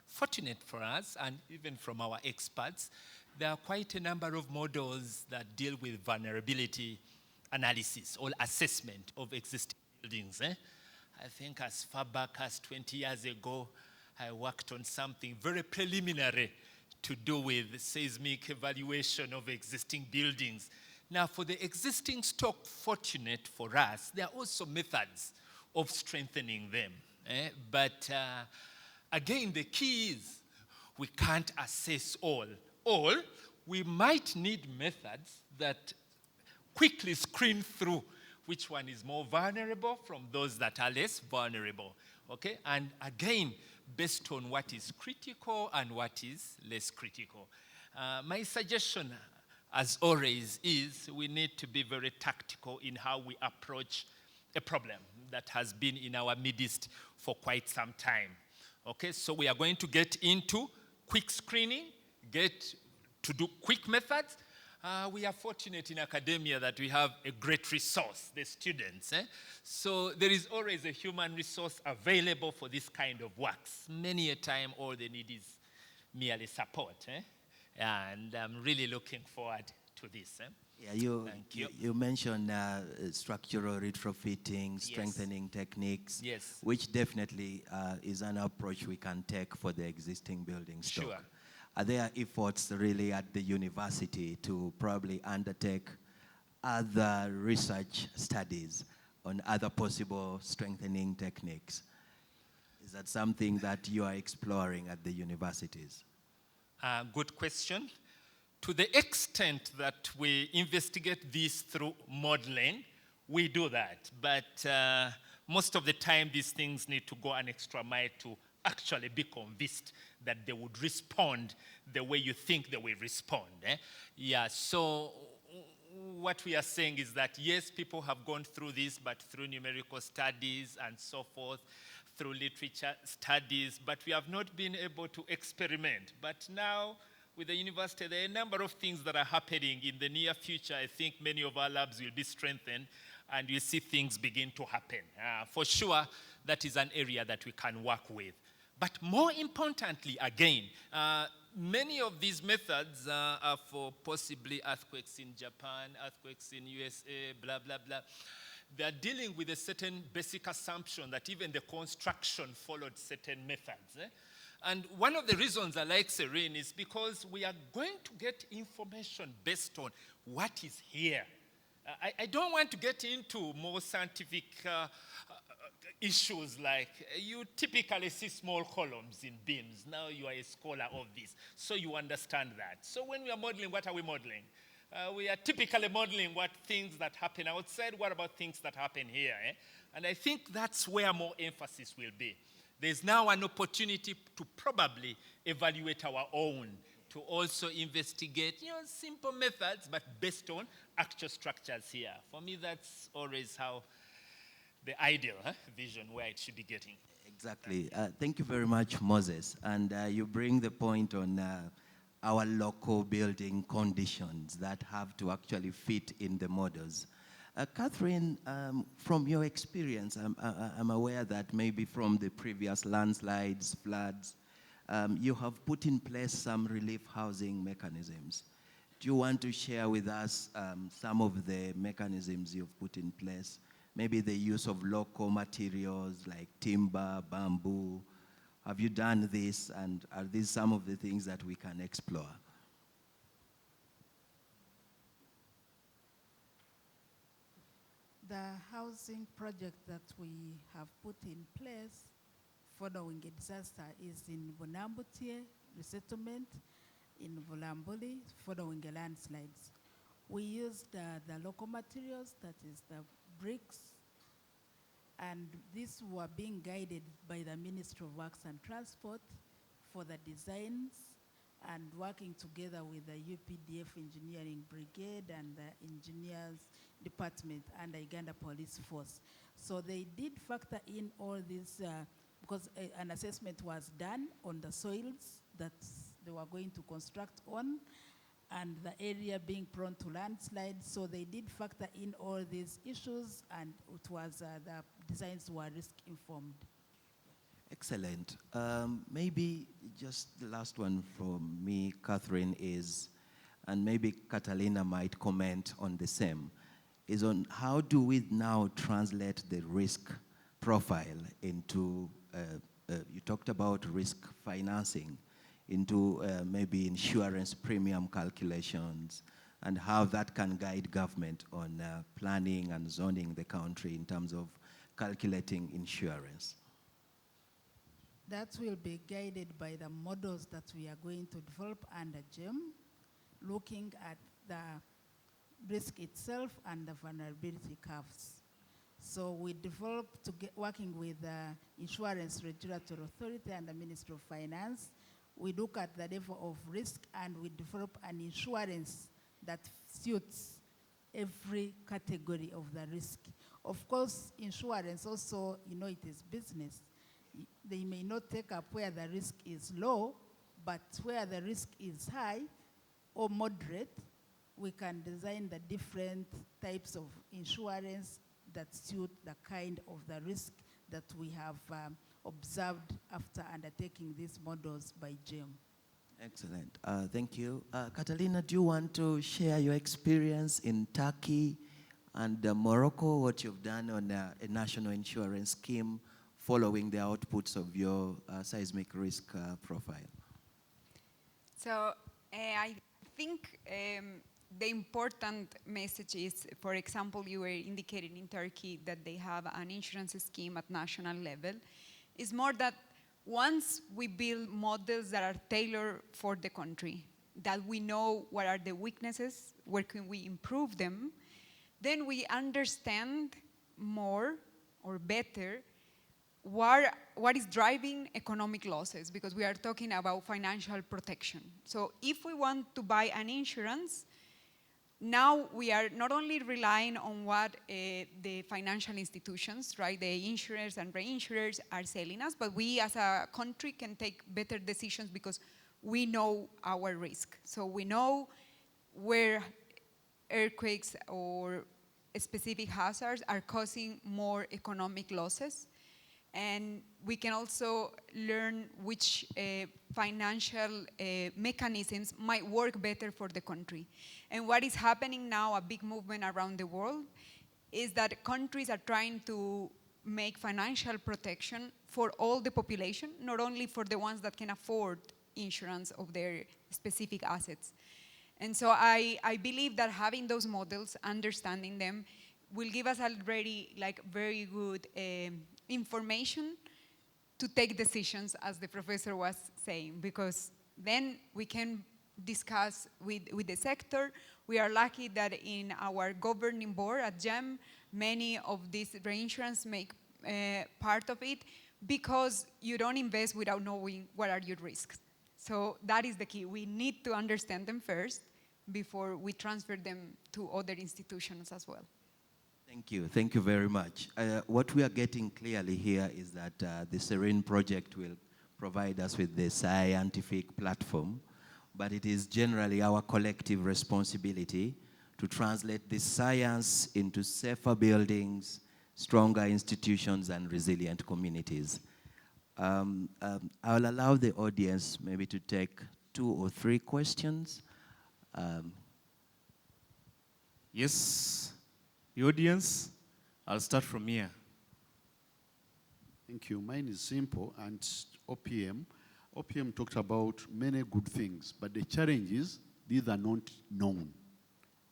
fortunate for us, and even from our experts, there are quite a number of models that deal with vulnerability analysis or assessment of existing buildings. I think as far back as 20 years ago, I worked on something very preliminary to do with seismic evaluation of existing buildings. Now, for the existing stock, fortunate for us, there are also methods of strengthening them. But again, the key is we can't assess all. Or we might need methods that quickly screen through which one is more vulnerable from those that are less vulnerable. Okay? And again, based on what is critical and what is less critical. My suggestion, as always, is we need to be very tactical in how we approach a problem that has been in our midst for quite some time. Okay, so we are going to get into quick screening, get to do quick methods. We are fortunate in academia that we have a great resource, the students. So there is always a human resource available for this kind of works. Many a time, all they need is merely support. And I'm really looking forward to this. Yeah, you mentioned structural retrofitting, strengthening techniques, which definitely is an approach we can take for the existing building stock. Sure. Are there efforts really at the university to probably undertake other research studies on other possible strengthening techniques? Is that something that you are exploring at the universities? Good question. To the extent that we investigate this through modeling, we do that. But most of the time, these things need to go an extra mile to actually be convinced that they would respond the way you think they will respond. Yeah, so what we are saying is that, yes, people have gone through this, but through numerical studies and so forth, through literature studies, but we have not been able to experiment. But now, with the university, there are a number of things that are happening in the near future. I think many of our labs will be strengthened, and you'll see things begin to happen. For sure, that is an area that we can work with. But more importantly, again, many of these methods are for possibly earthquakes in Japan, earthquakes in USA, blah, blah, blah. They are dealing with a certain basic assumption that even the construction followed certain methods. And one of the reasons I like SERENE is because we are going to get information based on what is here. I don't want to get into more scientific issues like you typically see small columns in beams. Now you are a scholar of this, so you understand that. So when we are modeling, what are we modeling? We are typically modeling what things that happen outside. What about things that happen here? And I think that's where more emphasis will be. There's now an opportunity to probably evaluate our own, to also investigate, simple methods, but based on actual structures here. For me, that's always how the ideal vision where it should be getting. Exactly. Thank you very much, Moses. And you bring the point on our local building conditions that have to actually fit in the models. Catherine, from your experience, I'm aware that maybe from the previous landslides, floods, you have put in place some relief housing mechanisms. Do you want to share with us some of the mechanisms you've put in place? Maybe the use of local materials like timber, bamboo. Have you done this, and are these some of the things that we can explore? The housing project that we have put in place following a disaster is in Bonambutie resettlement, in Volamboli, following a landslides. We used the local materials, that is the bricks, and these were being guided by the Ministry of Works and Transport for the designs and working together with the UPDF Engineering Brigade and the Engineers Department and the Uganda Police Force. So they did factor in all this because an assessment was done on the soils that they were going to construct on and the area being prone to landslides. So they did factor in all these issues, and it was the designs were risk-informed. Excellent. Maybe just the last one from me, Catherine, is, and maybe Catalina might comment on the same, is on how do we now translate the risk profile into, you talked about risk financing, into maybe insurance premium calculations, and how that can guide government on planning and zoning the country in terms of calculating insurance. That will be guided by the models that we are going to develop under GEM, looking at the risk itself and the vulnerability curves. So we developed, working with the Insurance Regulatory Authority and the Ministry of Finance, we look at the level of risk and we develop an insurance that suits every category of the risk. Of course, insurance also, it is business. They may not take up where the risk is low, but where the risk is high or moderate, we can design the different types of insurance that suit the kind of the risk that we have observed after undertaking these models by GEM. Excellent. Thank you. Catalina, do you want to share your experience in Turkey and Morocco, what you've done on a national insurance scheme following the outputs of your seismic risk profile? So I think the important message is, for example, you were indicating in Turkey that they have an insurance scheme at national level. It's more that once we build models that are tailored for the country, that we know what are the weaknesses, where can we improve them, then we understand more or better what is driving economic losses, because we are talking about financial protection. So if we want to buy an insurance, now we are not only relying on what the financial institutions, right, the insurers and reinsurers are selling us, but we as a country can take better decisions because we know our risk. So we know where earthquakes or specific hazards are causing more economic losses. And we can also learn which financial mechanisms might work better for the country. And what is happening now, a big movement around the world, is that countries are trying to make financial protection for all the population, not only for the ones that can afford insurance of their specific assets. And so I believe that having those models, understanding them, will give us already like very good information to take decisions, as the professor was saying, because then we can discuss with the sector. We are lucky that in our governing board at GEM, many of these reinsurance make part of it, because you don't invest without knowing what are your risks. So that is the key. We need to understand them first before we transfer them to other institutions as well. Thank you very much. What we are getting clearly here is that the SERENE Project will provide us with the scientific platform, but it is generally our collective responsibility to translate this science into safer buildings, stronger institutions, and resilient communities. I'll allow the audience maybe to take 2 or 3 questions. Yes, the audience, I'll start from here. Thank you. Mine is simple, and OPM. OPM talked about many good things, but the challenge is these are not known.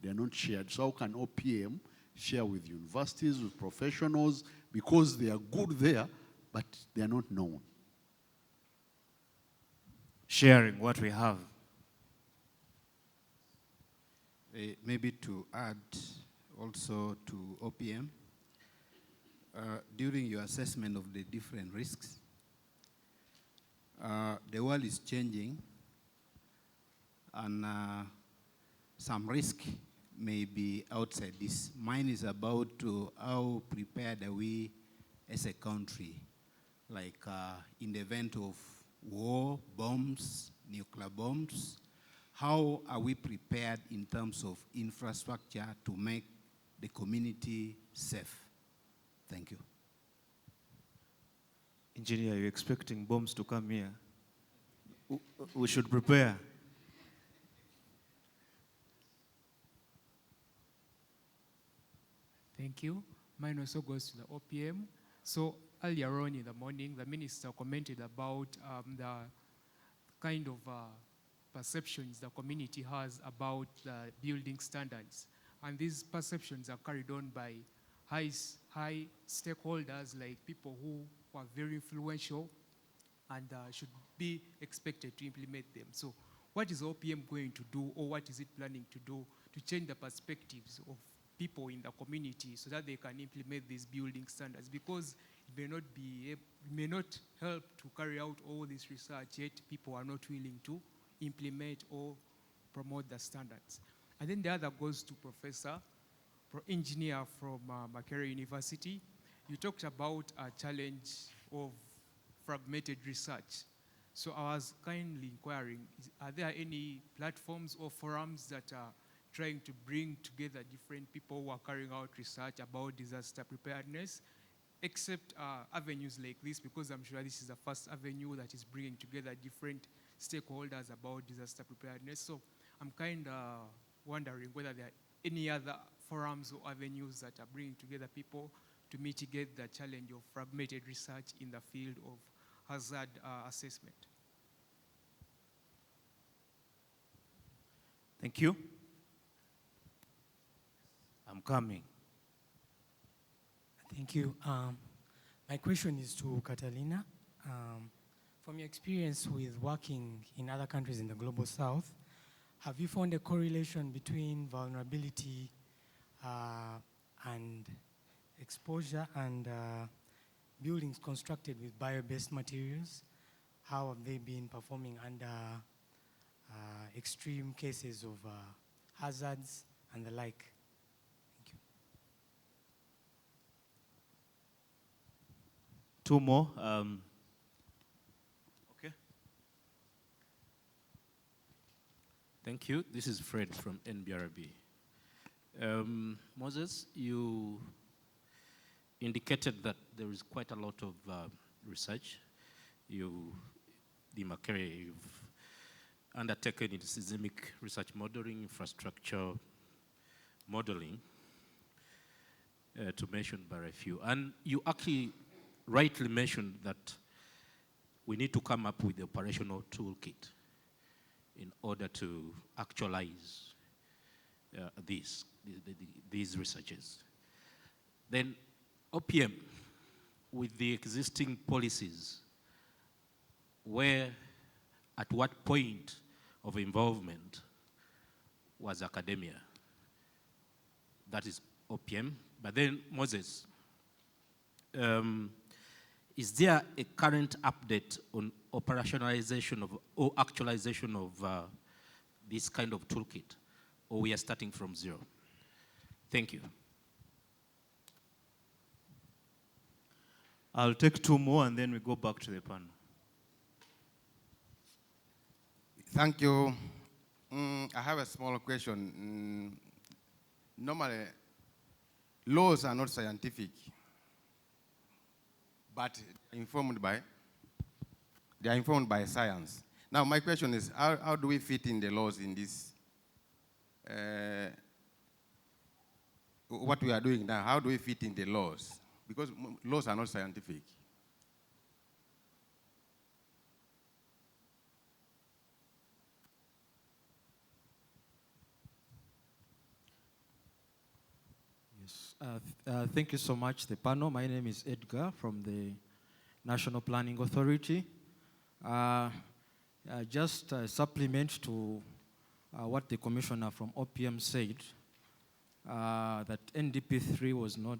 They are not shared. So how can OPM share with universities, with professionals, because they are good there, but they are not known? Sharing what we have. Maybe to add also to OPM, during your assessment of the different risks, the world is changing, and some risk may be outside this. Mine is about how prepared are we as a country, like in the event of war, bombs, nuclear bombs. How are we prepared in terms of infrastructure to make the community safe? Thank you. Engineer, are you expecting bombs to come here? We should prepare. Thank you. Mine also goes to the OPM. So earlier on in the morning, the minister commented about the kind of perceptions the community has about the building standards. And these perceptions are carried on by high stakeholders, like people who are very influential and should be expected to implement them. So what is OPM going to do, or what is it planning to do to change the perspectives of people in the community so that they can implement these building standards? Because it may not help to carry out all this research, yet people are not willing to implement or promote the standards. And then the other goes to engineer from Makerere University. You talked about a challenge of fragmented research. So I was kindly inquiring, are there any platforms or forums that are trying to bring together different people who are carrying out research about disaster preparedness, except avenues like this, because I'm sure this is the first avenue that is bringing together different stakeholders about disaster preparedness. So I'm kind of wondering whether there are any other forums or avenues that are bringing together people to mitigate the challenge of fragmented research in the field of hazard assessment. Thank you. I'm coming. Thank you. My question is to Catalina. From your experience with working in other countries in the Global South, have you found a correlation between vulnerability and exposure and buildings constructed with bio-based materials? How have they been performing under extreme cases of hazards and the like. Thank you. Two more. Okay. Thank you. This is Fred from NBRB. Moses, you indicated that there is quite a lot of research. The Makerere, you've undertaken in seismic research modeling, infrastructure modeling, to mention but a few. And you actually rightly mentioned that we need to come up with the operational toolkit in order to actualize these researches. Then OPM, with the existing policies, at what point of involvement was academia? That is OPM. But then, Moses, is there a current update on operationalization of or actualization of this kind of toolkit, or we are starting from zero? Thank you. I'll take two more and then we go back to the panel. Thank you. I have a small question. Normally, laws are not scientific, but they are informed by science. Now, my question is, how do we fit in the laws in this? What we are doing now, how do we fit in the laws? Because laws are not scientific. Yes. Thank you so much, the panel. My name is Edgar from the National Planning Authority. Just a supplement to what the commissioner from OPM said, that NDP3 was not,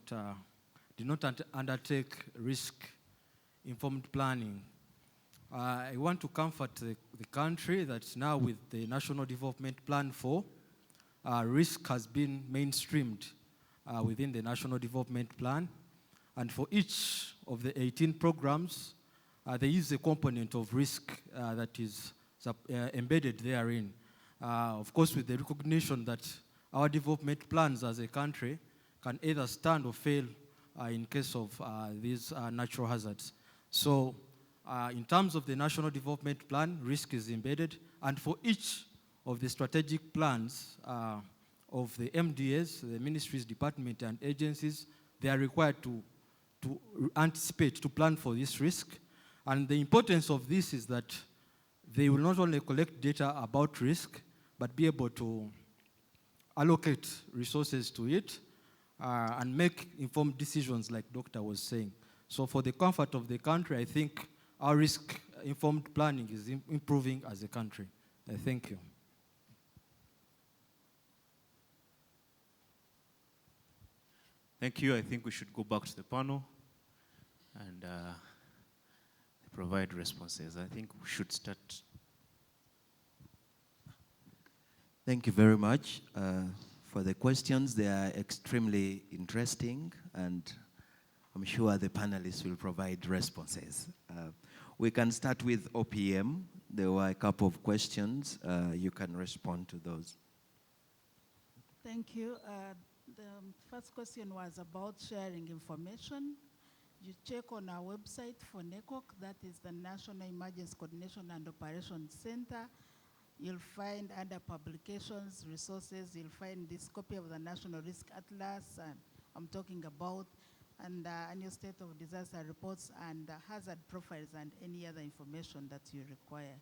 did not undertake risk-informed planning. I want to comfort the country that now with the National Development Plan 4, risk has been mainstreamed within the National Development Plan. And for each of the 18 programs, there is a component of risk that is embedded therein. Of course, with the recognition that our development plans as a country can either stand or fail in case of these natural hazards. So in terms of the National Development Plan, risk is embedded. And for each of the strategic plans of the MDAs, the ministries, departments, and agencies, they are required to anticipate, to plan for this risk. And the importance of this is that they will not only collect data about risk, but be able to allocate resources to it and make informed decisions like Doctor was saying. So for the comfort of the country, I think our risk-informed planning is improving as a country. Thank you. Thank you. I think we should go back to the panel and provide responses. I think we should start. Thank you very much for the questions. They are extremely interesting, and I'm sure the panelists will provide responses. We can start with OPM. There were a couple of questions. You can respond to those. Thank you. The first question was about sharing information. You check on our website for NECOC, that is the National Emergency Coordination and Operations Center. You'll find under publications, resources, you'll find this copy of the National Risk Atlas, and I'm talking about, and annual state of disaster reports and hazard profiles and any other information that you require.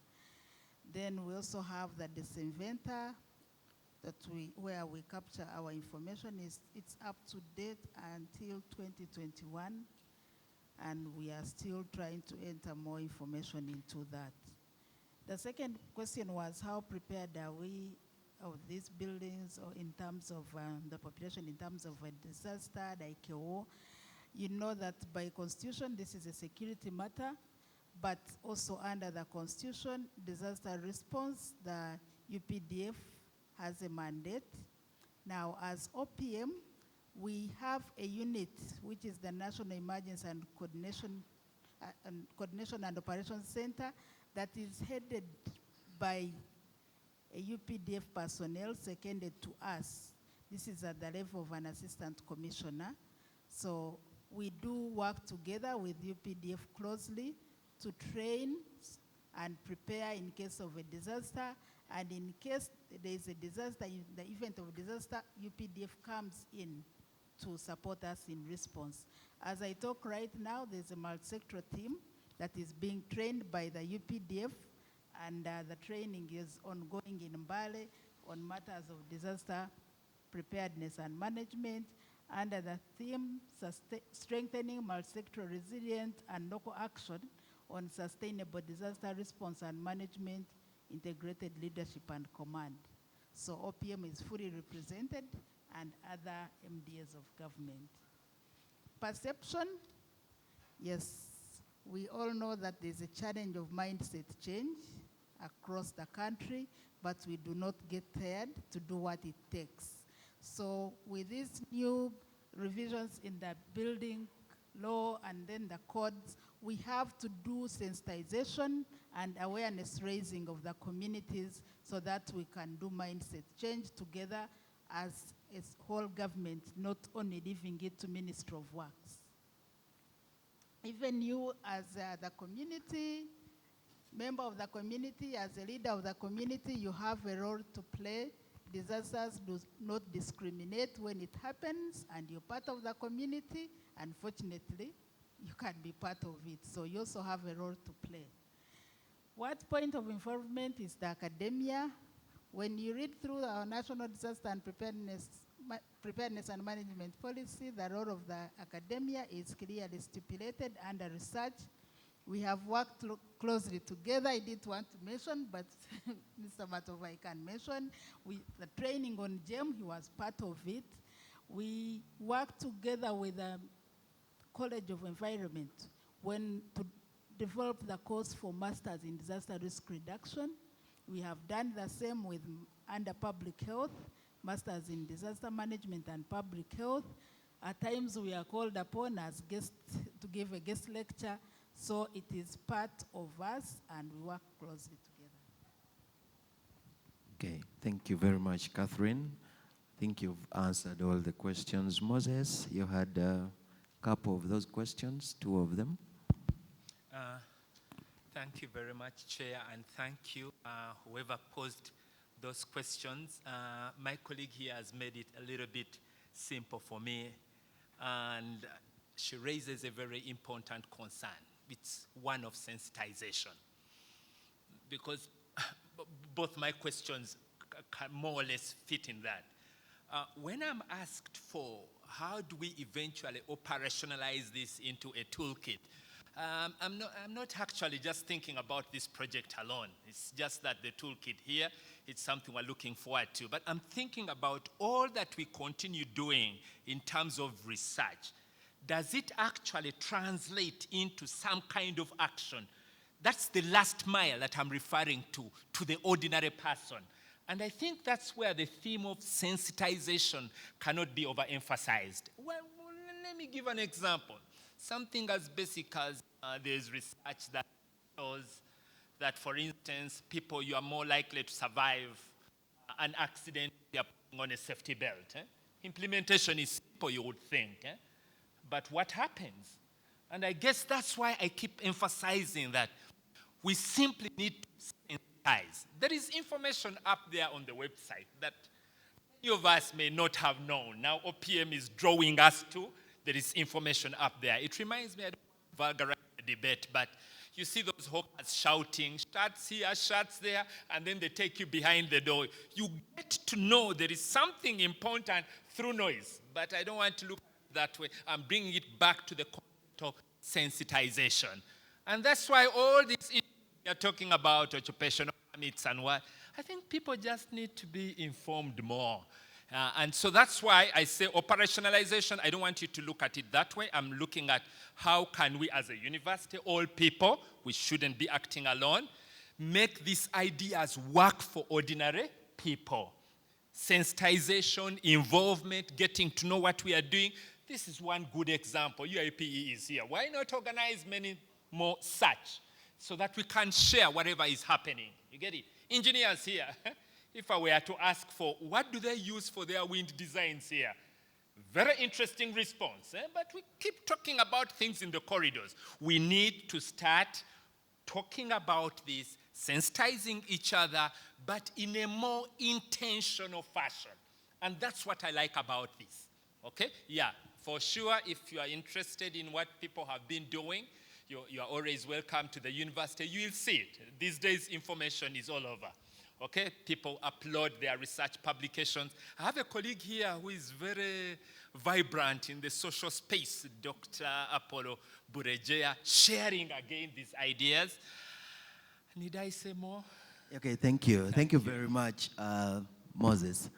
Then we also have the Disinventor, where we capture our information. It's up to date until 2021, and we are still trying to enter more information into that. The second question was, how prepared are we of these buildings or in terms of the population, in terms of a disaster like a war? You know that by constitution, this is a security matter, but also under the constitution, disaster response, the UPDF has a mandate Now, as OPM, we have a unit, which is the National Emergency and Coordination and Operations Center, that is headed by a UPDF personnel seconded to us. This is at the level of an assistant commissioner. So we do work together with UPDF closely to train and prepare in case of a disaster. And in case there is a disaster, in the event of disaster, UPDF comes in to support us in response. As I talk right now, there's a multi-sector team that is being trained by the UPDF, and the training is ongoing in Mbale on matters of disaster preparedness and management under the theme Strengthening Multi-Sector Resilience and Local Action on Sustainable Disaster Response and Management, Integrated Leadership and Command. So OPM is fully represented and other MDAs of government. Perception, yes, we all know that there's a challenge of mindset change across the country, but we do not get tired to do what it takes. So with these new revisions in the building law and then the codes, we have to do sensitization and awareness raising of the communities so that we can do mindset change together as a whole government, not only leaving it to Ministry of Works. Even you as the community, member of the community, as a leader of the community, you have a role to play. Disasters do not discriminate when it happens, and you're part of the community. Unfortunately, you can be part of it, so you also have a role to play. What point of involvement is the academia? When you read through our National Disaster and Preparedness and Management Policy, the role of the academia is clearly stipulated under research. We have worked closely together. I didn't want to mention, but Mr. Matova, I can mention. The training on GEM, he was part of it. We worked together with the College of Environment to develop the course for Masters in Disaster Risk Reduction. We have done the same with under Public Health, Masters in Disaster Management and Public Health. At times we are called upon as guests to give a guest lecture, so it is part of us and we work closely together. Okay, thank you very much, Catherine. I think you've answered all the questions. Moses, you had a couple of those questions, two of them. Thank you very much, Chair, and thank you, whoever posed those questions. My colleague here has made it a little bit simple for me, and she raises a very important concern. It's one of sensitization, because both my questions can more or less fit in that. When I'm asked for how do we eventually operationalize this into a toolkit, I'm not actually just thinking about this project alone. It's just that the toolkit here, it's something we're looking forward to. But I'm thinking about all that we continue doing in terms of research. Does it actually translate into some kind of action? That's the last mile that I'm referring to the ordinary person. And I think that's where the theme of sensitization cannot be overemphasized. Well, let me give an example. Something as basic as there's research that shows that, for instance, people, you are more likely to survive an accident if you are putting on a safety belt. Implementation is simple, you would think. But what happens? And I guess that's why I keep emphasizing that we simply need to sensitize. There is information up there on the website that many of us may not have known. Now OPM is drawing us to. There is information up there. It reminds me, I don't want to vulgarize the debate, but you see those hawkers shouting, shots here, shots there, and then they take you behind the door. You get to know there is something important through noise, but I don't want to look at it that way. I'm bringing it back to the concept of sensitization. And that's why all these issues we are talking about, occupational permits and what, I think people just need to be informed more. And so that's why I say operationalization, I don't want you to look at it that way. I'm looking at how can we as a university, all people, we shouldn't be acting alone, make these ideas work for ordinary people. sensitization, involvement, getting to know what we are doing. This is one good example. UIPE is here. Why not organize many more such so that we can share whatever is happening? You get it? Engineers here, if I were to ask for what do they use for their wind designs here? Very interesting response, but we keep talking about things in the corridors. We need to start talking about this, sensitizing each other, but in a more intentional fashion. And that's what I like about this, okay? Yeah, for sure, if you are interested in what people have been doing, you are always welcome to the university. You will see it. These days, information is all over. Okay, people upload their research publications. I have a colleague here who is very vibrant in the social space, Dr. Apollo Burejea, sharing again these ideas. Need I say more? Okay, thank you. Thank you very much, Moses.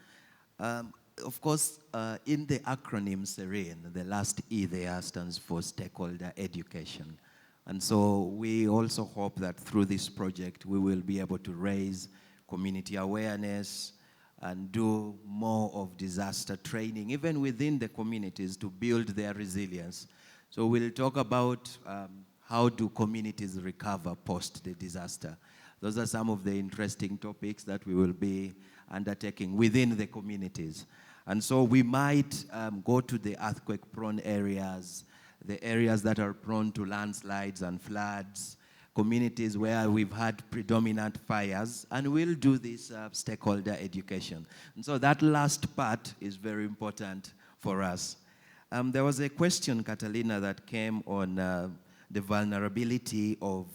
Of course, in the acronym SERENE, the last E there stands for stakeholder education. And so we also hope that through this project, we will be able to raise community awareness and do more of disaster training, even within the communities, to build their resilience. So we'll talk about how do communities recover post the disaster. Those are some of the interesting topics that we will be undertaking within the communities. And so we might go to the earthquake-prone areas, the areas that are prone to landslides and floods, communities where we've had predominant fires, and we'll do this stakeholder education. And so that last part is very important for us. There was a question, Catalina, that came on the vulnerability of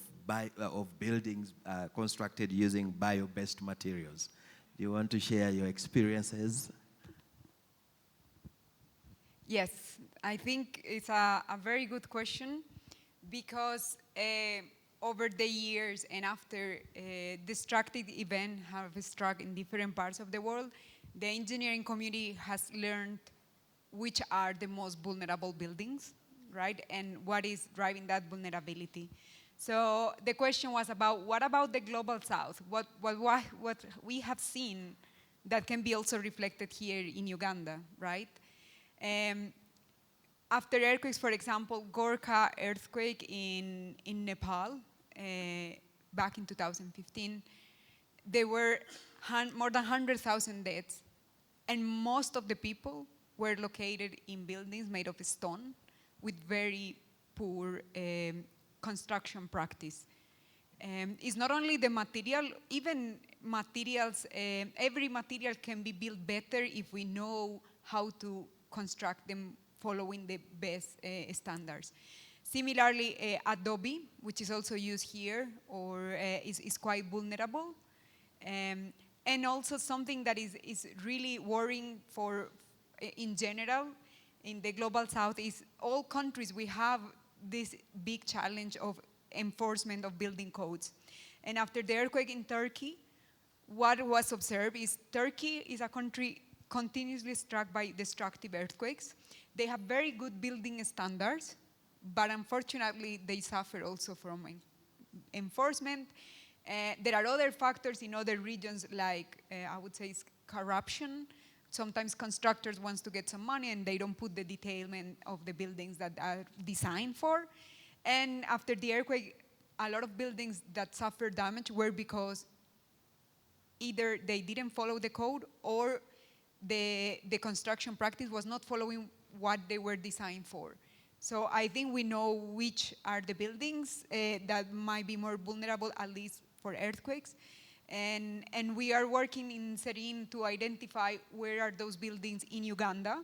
buildings constructed using bio-based materials. Do you want to share your experiences? Yes, I think it's a very good question because over the years and after destructive events have struck in different parts of the world, the engineering community has learned which are the most vulnerable buildings, right? And what is driving that vulnerability. So the question was about, what about the global south? What we have seen that can be also reflected here in Uganda, right? After earthquakes, for example, Gorkha earthquake in Nepal, back in 2015, there were more than 100,000 deaths, and most of the people were located in buildings made of stone with very poor construction practice. It's not only the material, even materials, every material can be built better if we know how to construct them following the best standards. Similarly, Adobe, which is also used here, or is quite vulnerable. And also something that is really worrying for, in general, in the global south is all countries, we have this big challenge of enforcement of building codes. And after the earthquake in Turkey, what was observed is Turkey is a country continuously struck by destructive earthquakes. They have very good building standards, but unfortunately they suffer also from enforcement. There are other factors in other regions like, I would say, corruption. Sometimes constructors want to get some money and they don't put the detailment of the buildings that are designed for. And after the earthquake, a lot of buildings that suffered damage were because either they didn't follow the code or the construction practice was not following what they were designed for. So I think we know which are the buildings that might be more vulnerable, at least for earthquakes. And we are working in SERENE to identify where are those buildings in Uganda.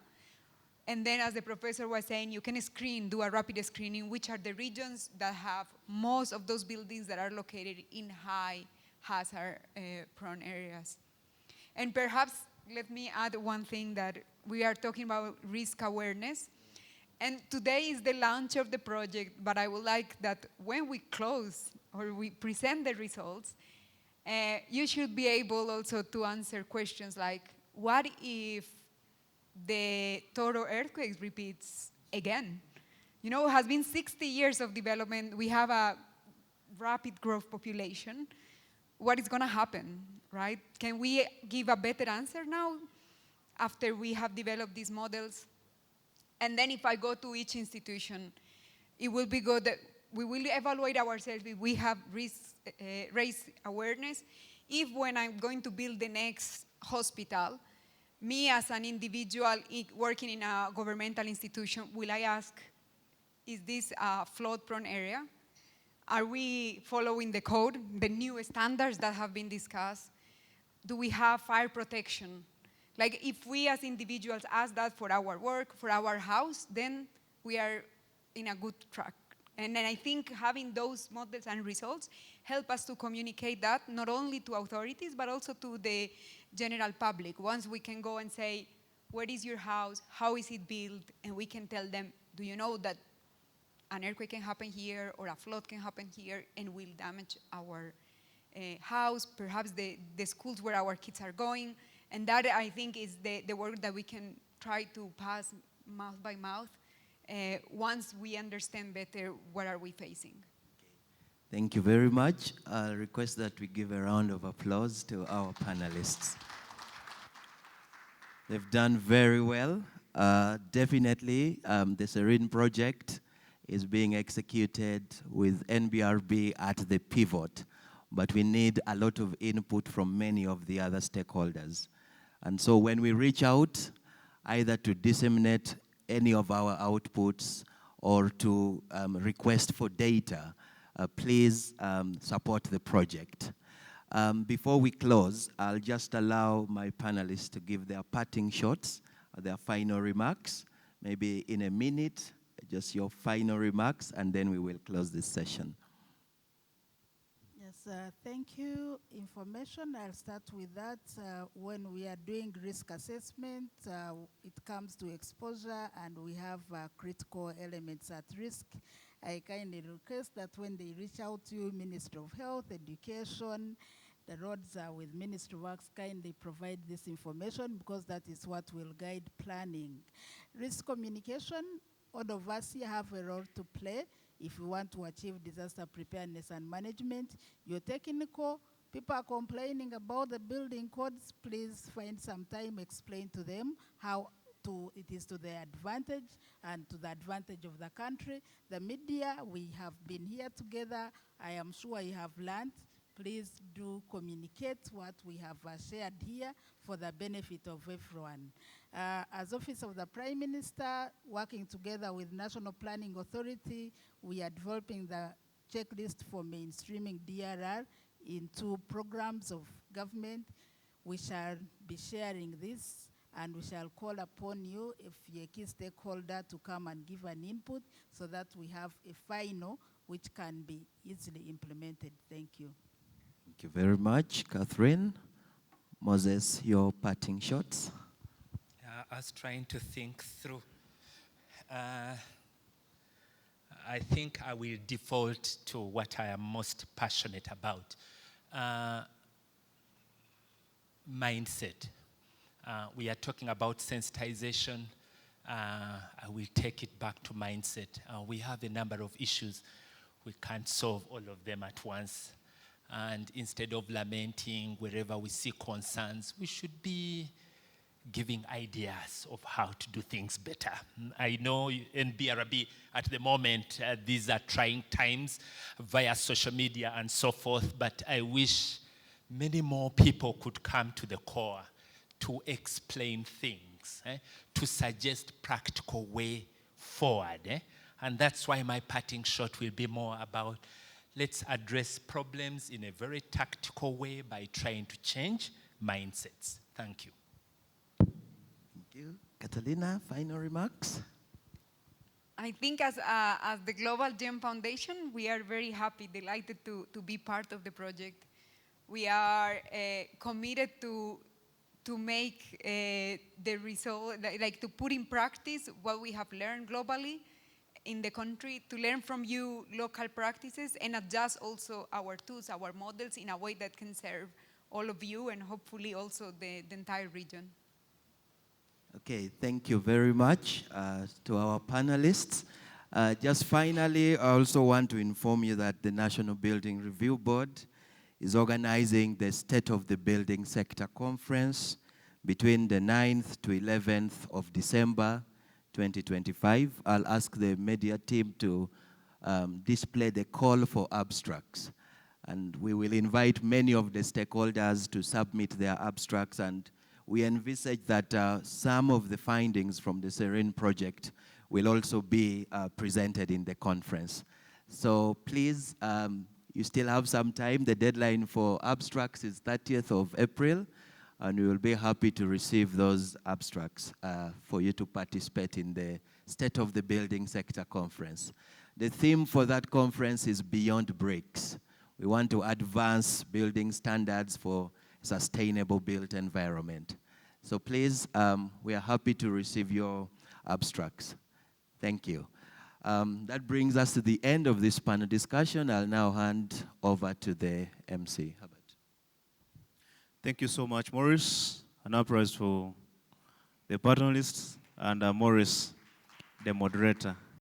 And then, as the professor was saying, you can do a rapid screening, which are the regions that have most of those buildings that are located in high hazard prone areas. And perhaps, let me add one thing, that we are talking about risk awareness. And today is the launch of the project, but I would like that when we close or we present the results, you should be able also to answer questions like, what if the Toro earthquake repeats again? You know, it has been 60 years of development. We have a rapid growth population. What is going to happen, right? Can we give a better answer now? after we have developed these models. And then if I go to each institution, it will be good that we will evaluate ourselves if we have raised awareness. If when I'm going to build the next hospital, me as an individual working in a governmental institution, will I ask, is this a flood-prone area? Are we following the code, the new standards that have been discussed? Do we have fire protection? Like if we as individuals ask that for our work, for our house, then we are in a good track. And then I think having those models and results help us to communicate that not only to authorities, but also to the general public. Once we can go and say, where is your house? How is it built? And we can tell them, do you know that an earthquake can happen here or a flood can happen here and will damage our house, perhaps the schools where our kids are going. And that, I think, is the work that we can try to pass mouth by mouth once we understand better what are we facing. Thank you very much. I'll request that we give a round of applause to our panelists. They've done very well. Definitely, the SERENE Project is being executed with NBRB at the pivot, but we need a lot of input from many of the other stakeholders. And so when we reach out, either to disseminate any of our outputs or to request for data, please support the project. Before we close, I'll just allow my panelists to give their parting shots, their final remarks, maybe in a minute, just your final remarks, and then we will close this session. Yes, thank you. Information, I'll start with that. When we are doing risk assessment, it comes to exposure and we have critical elements at risk. I kindly request that when they reach out to you, Ministry of Health, Education, the roads are with Ministry of Works, kindly provide this information because that is what will guide planning. Risk communication, all of us here have a role to play. If you want to achieve disaster preparedness and management, you're technical, people are complaining about the building codes, please find some time, explain to them how it is to their advantage and to the advantage of the country. The media, we have been here together. I am sure you have learned. Please do communicate what we have shared here for the benefit of everyone. As Office of the Prime Minister, working together with National Planning Authority, we are developing the checklist for mainstreaming DRR into programs of government. We shall be sharing this and we shall call upon you, if you're a key stakeholder, to come and give an input so that we have a final which can be easily implemented. Thank you. Thank you very much, Catherine. Moses, your parting shots. I was trying to think through. I think I will default to what I am most passionate about. Mindset. We are talking about sensitization. I will take it back to mindset. We have a number of issues. We can't solve all of them at once. And instead of lamenting wherever we see concerns, we should be giving ideas of how to do things better. I know NBRB at the moment, these are trying times via social media and so forth, but I wish many more people could come to the core to explain things, to suggest practical way forward. And that's why my parting shot will be more about let's address problems in a very tactical way by trying to change mindsets. Thank you. Thank you. Catalina, final remarks? I think as the Global Gem Foundation, we are very happy, delighted to be part of the project. We are committed to make the result, like to put in practice what we have learned globally in the country, to learn from you local practices and adjust also our tools, our models in a way that can serve all of you and hopefully also the entire region. Okay, thank you very much to our panelists. Just finally, I also want to inform you that the National Building Review Board is organizing the State of the Building Sector Conference between the 9th to 11th of December 2025. I'll ask the media team to display the call for abstracts. And we will invite many of the stakeholders to submit their abstracts, and we envisage that some of the findings from the SERENE project will also be presented in the conference. So please, you still have some time. The deadline for abstracts is 30th of April, and we will be happy to receive those abstracts for you to participate in the State of the Building Sector Conference. The theme for that conference is Beyond Bricks. We want to advance building standards for sustainable built environment. So please, we are happy to receive your abstracts. Thank you. That brings us to the end of this panel discussion. I'll now hand over to the MC. Herbert. Thank you so much, Maurice. An applause for the panelists and Maurice, the moderator.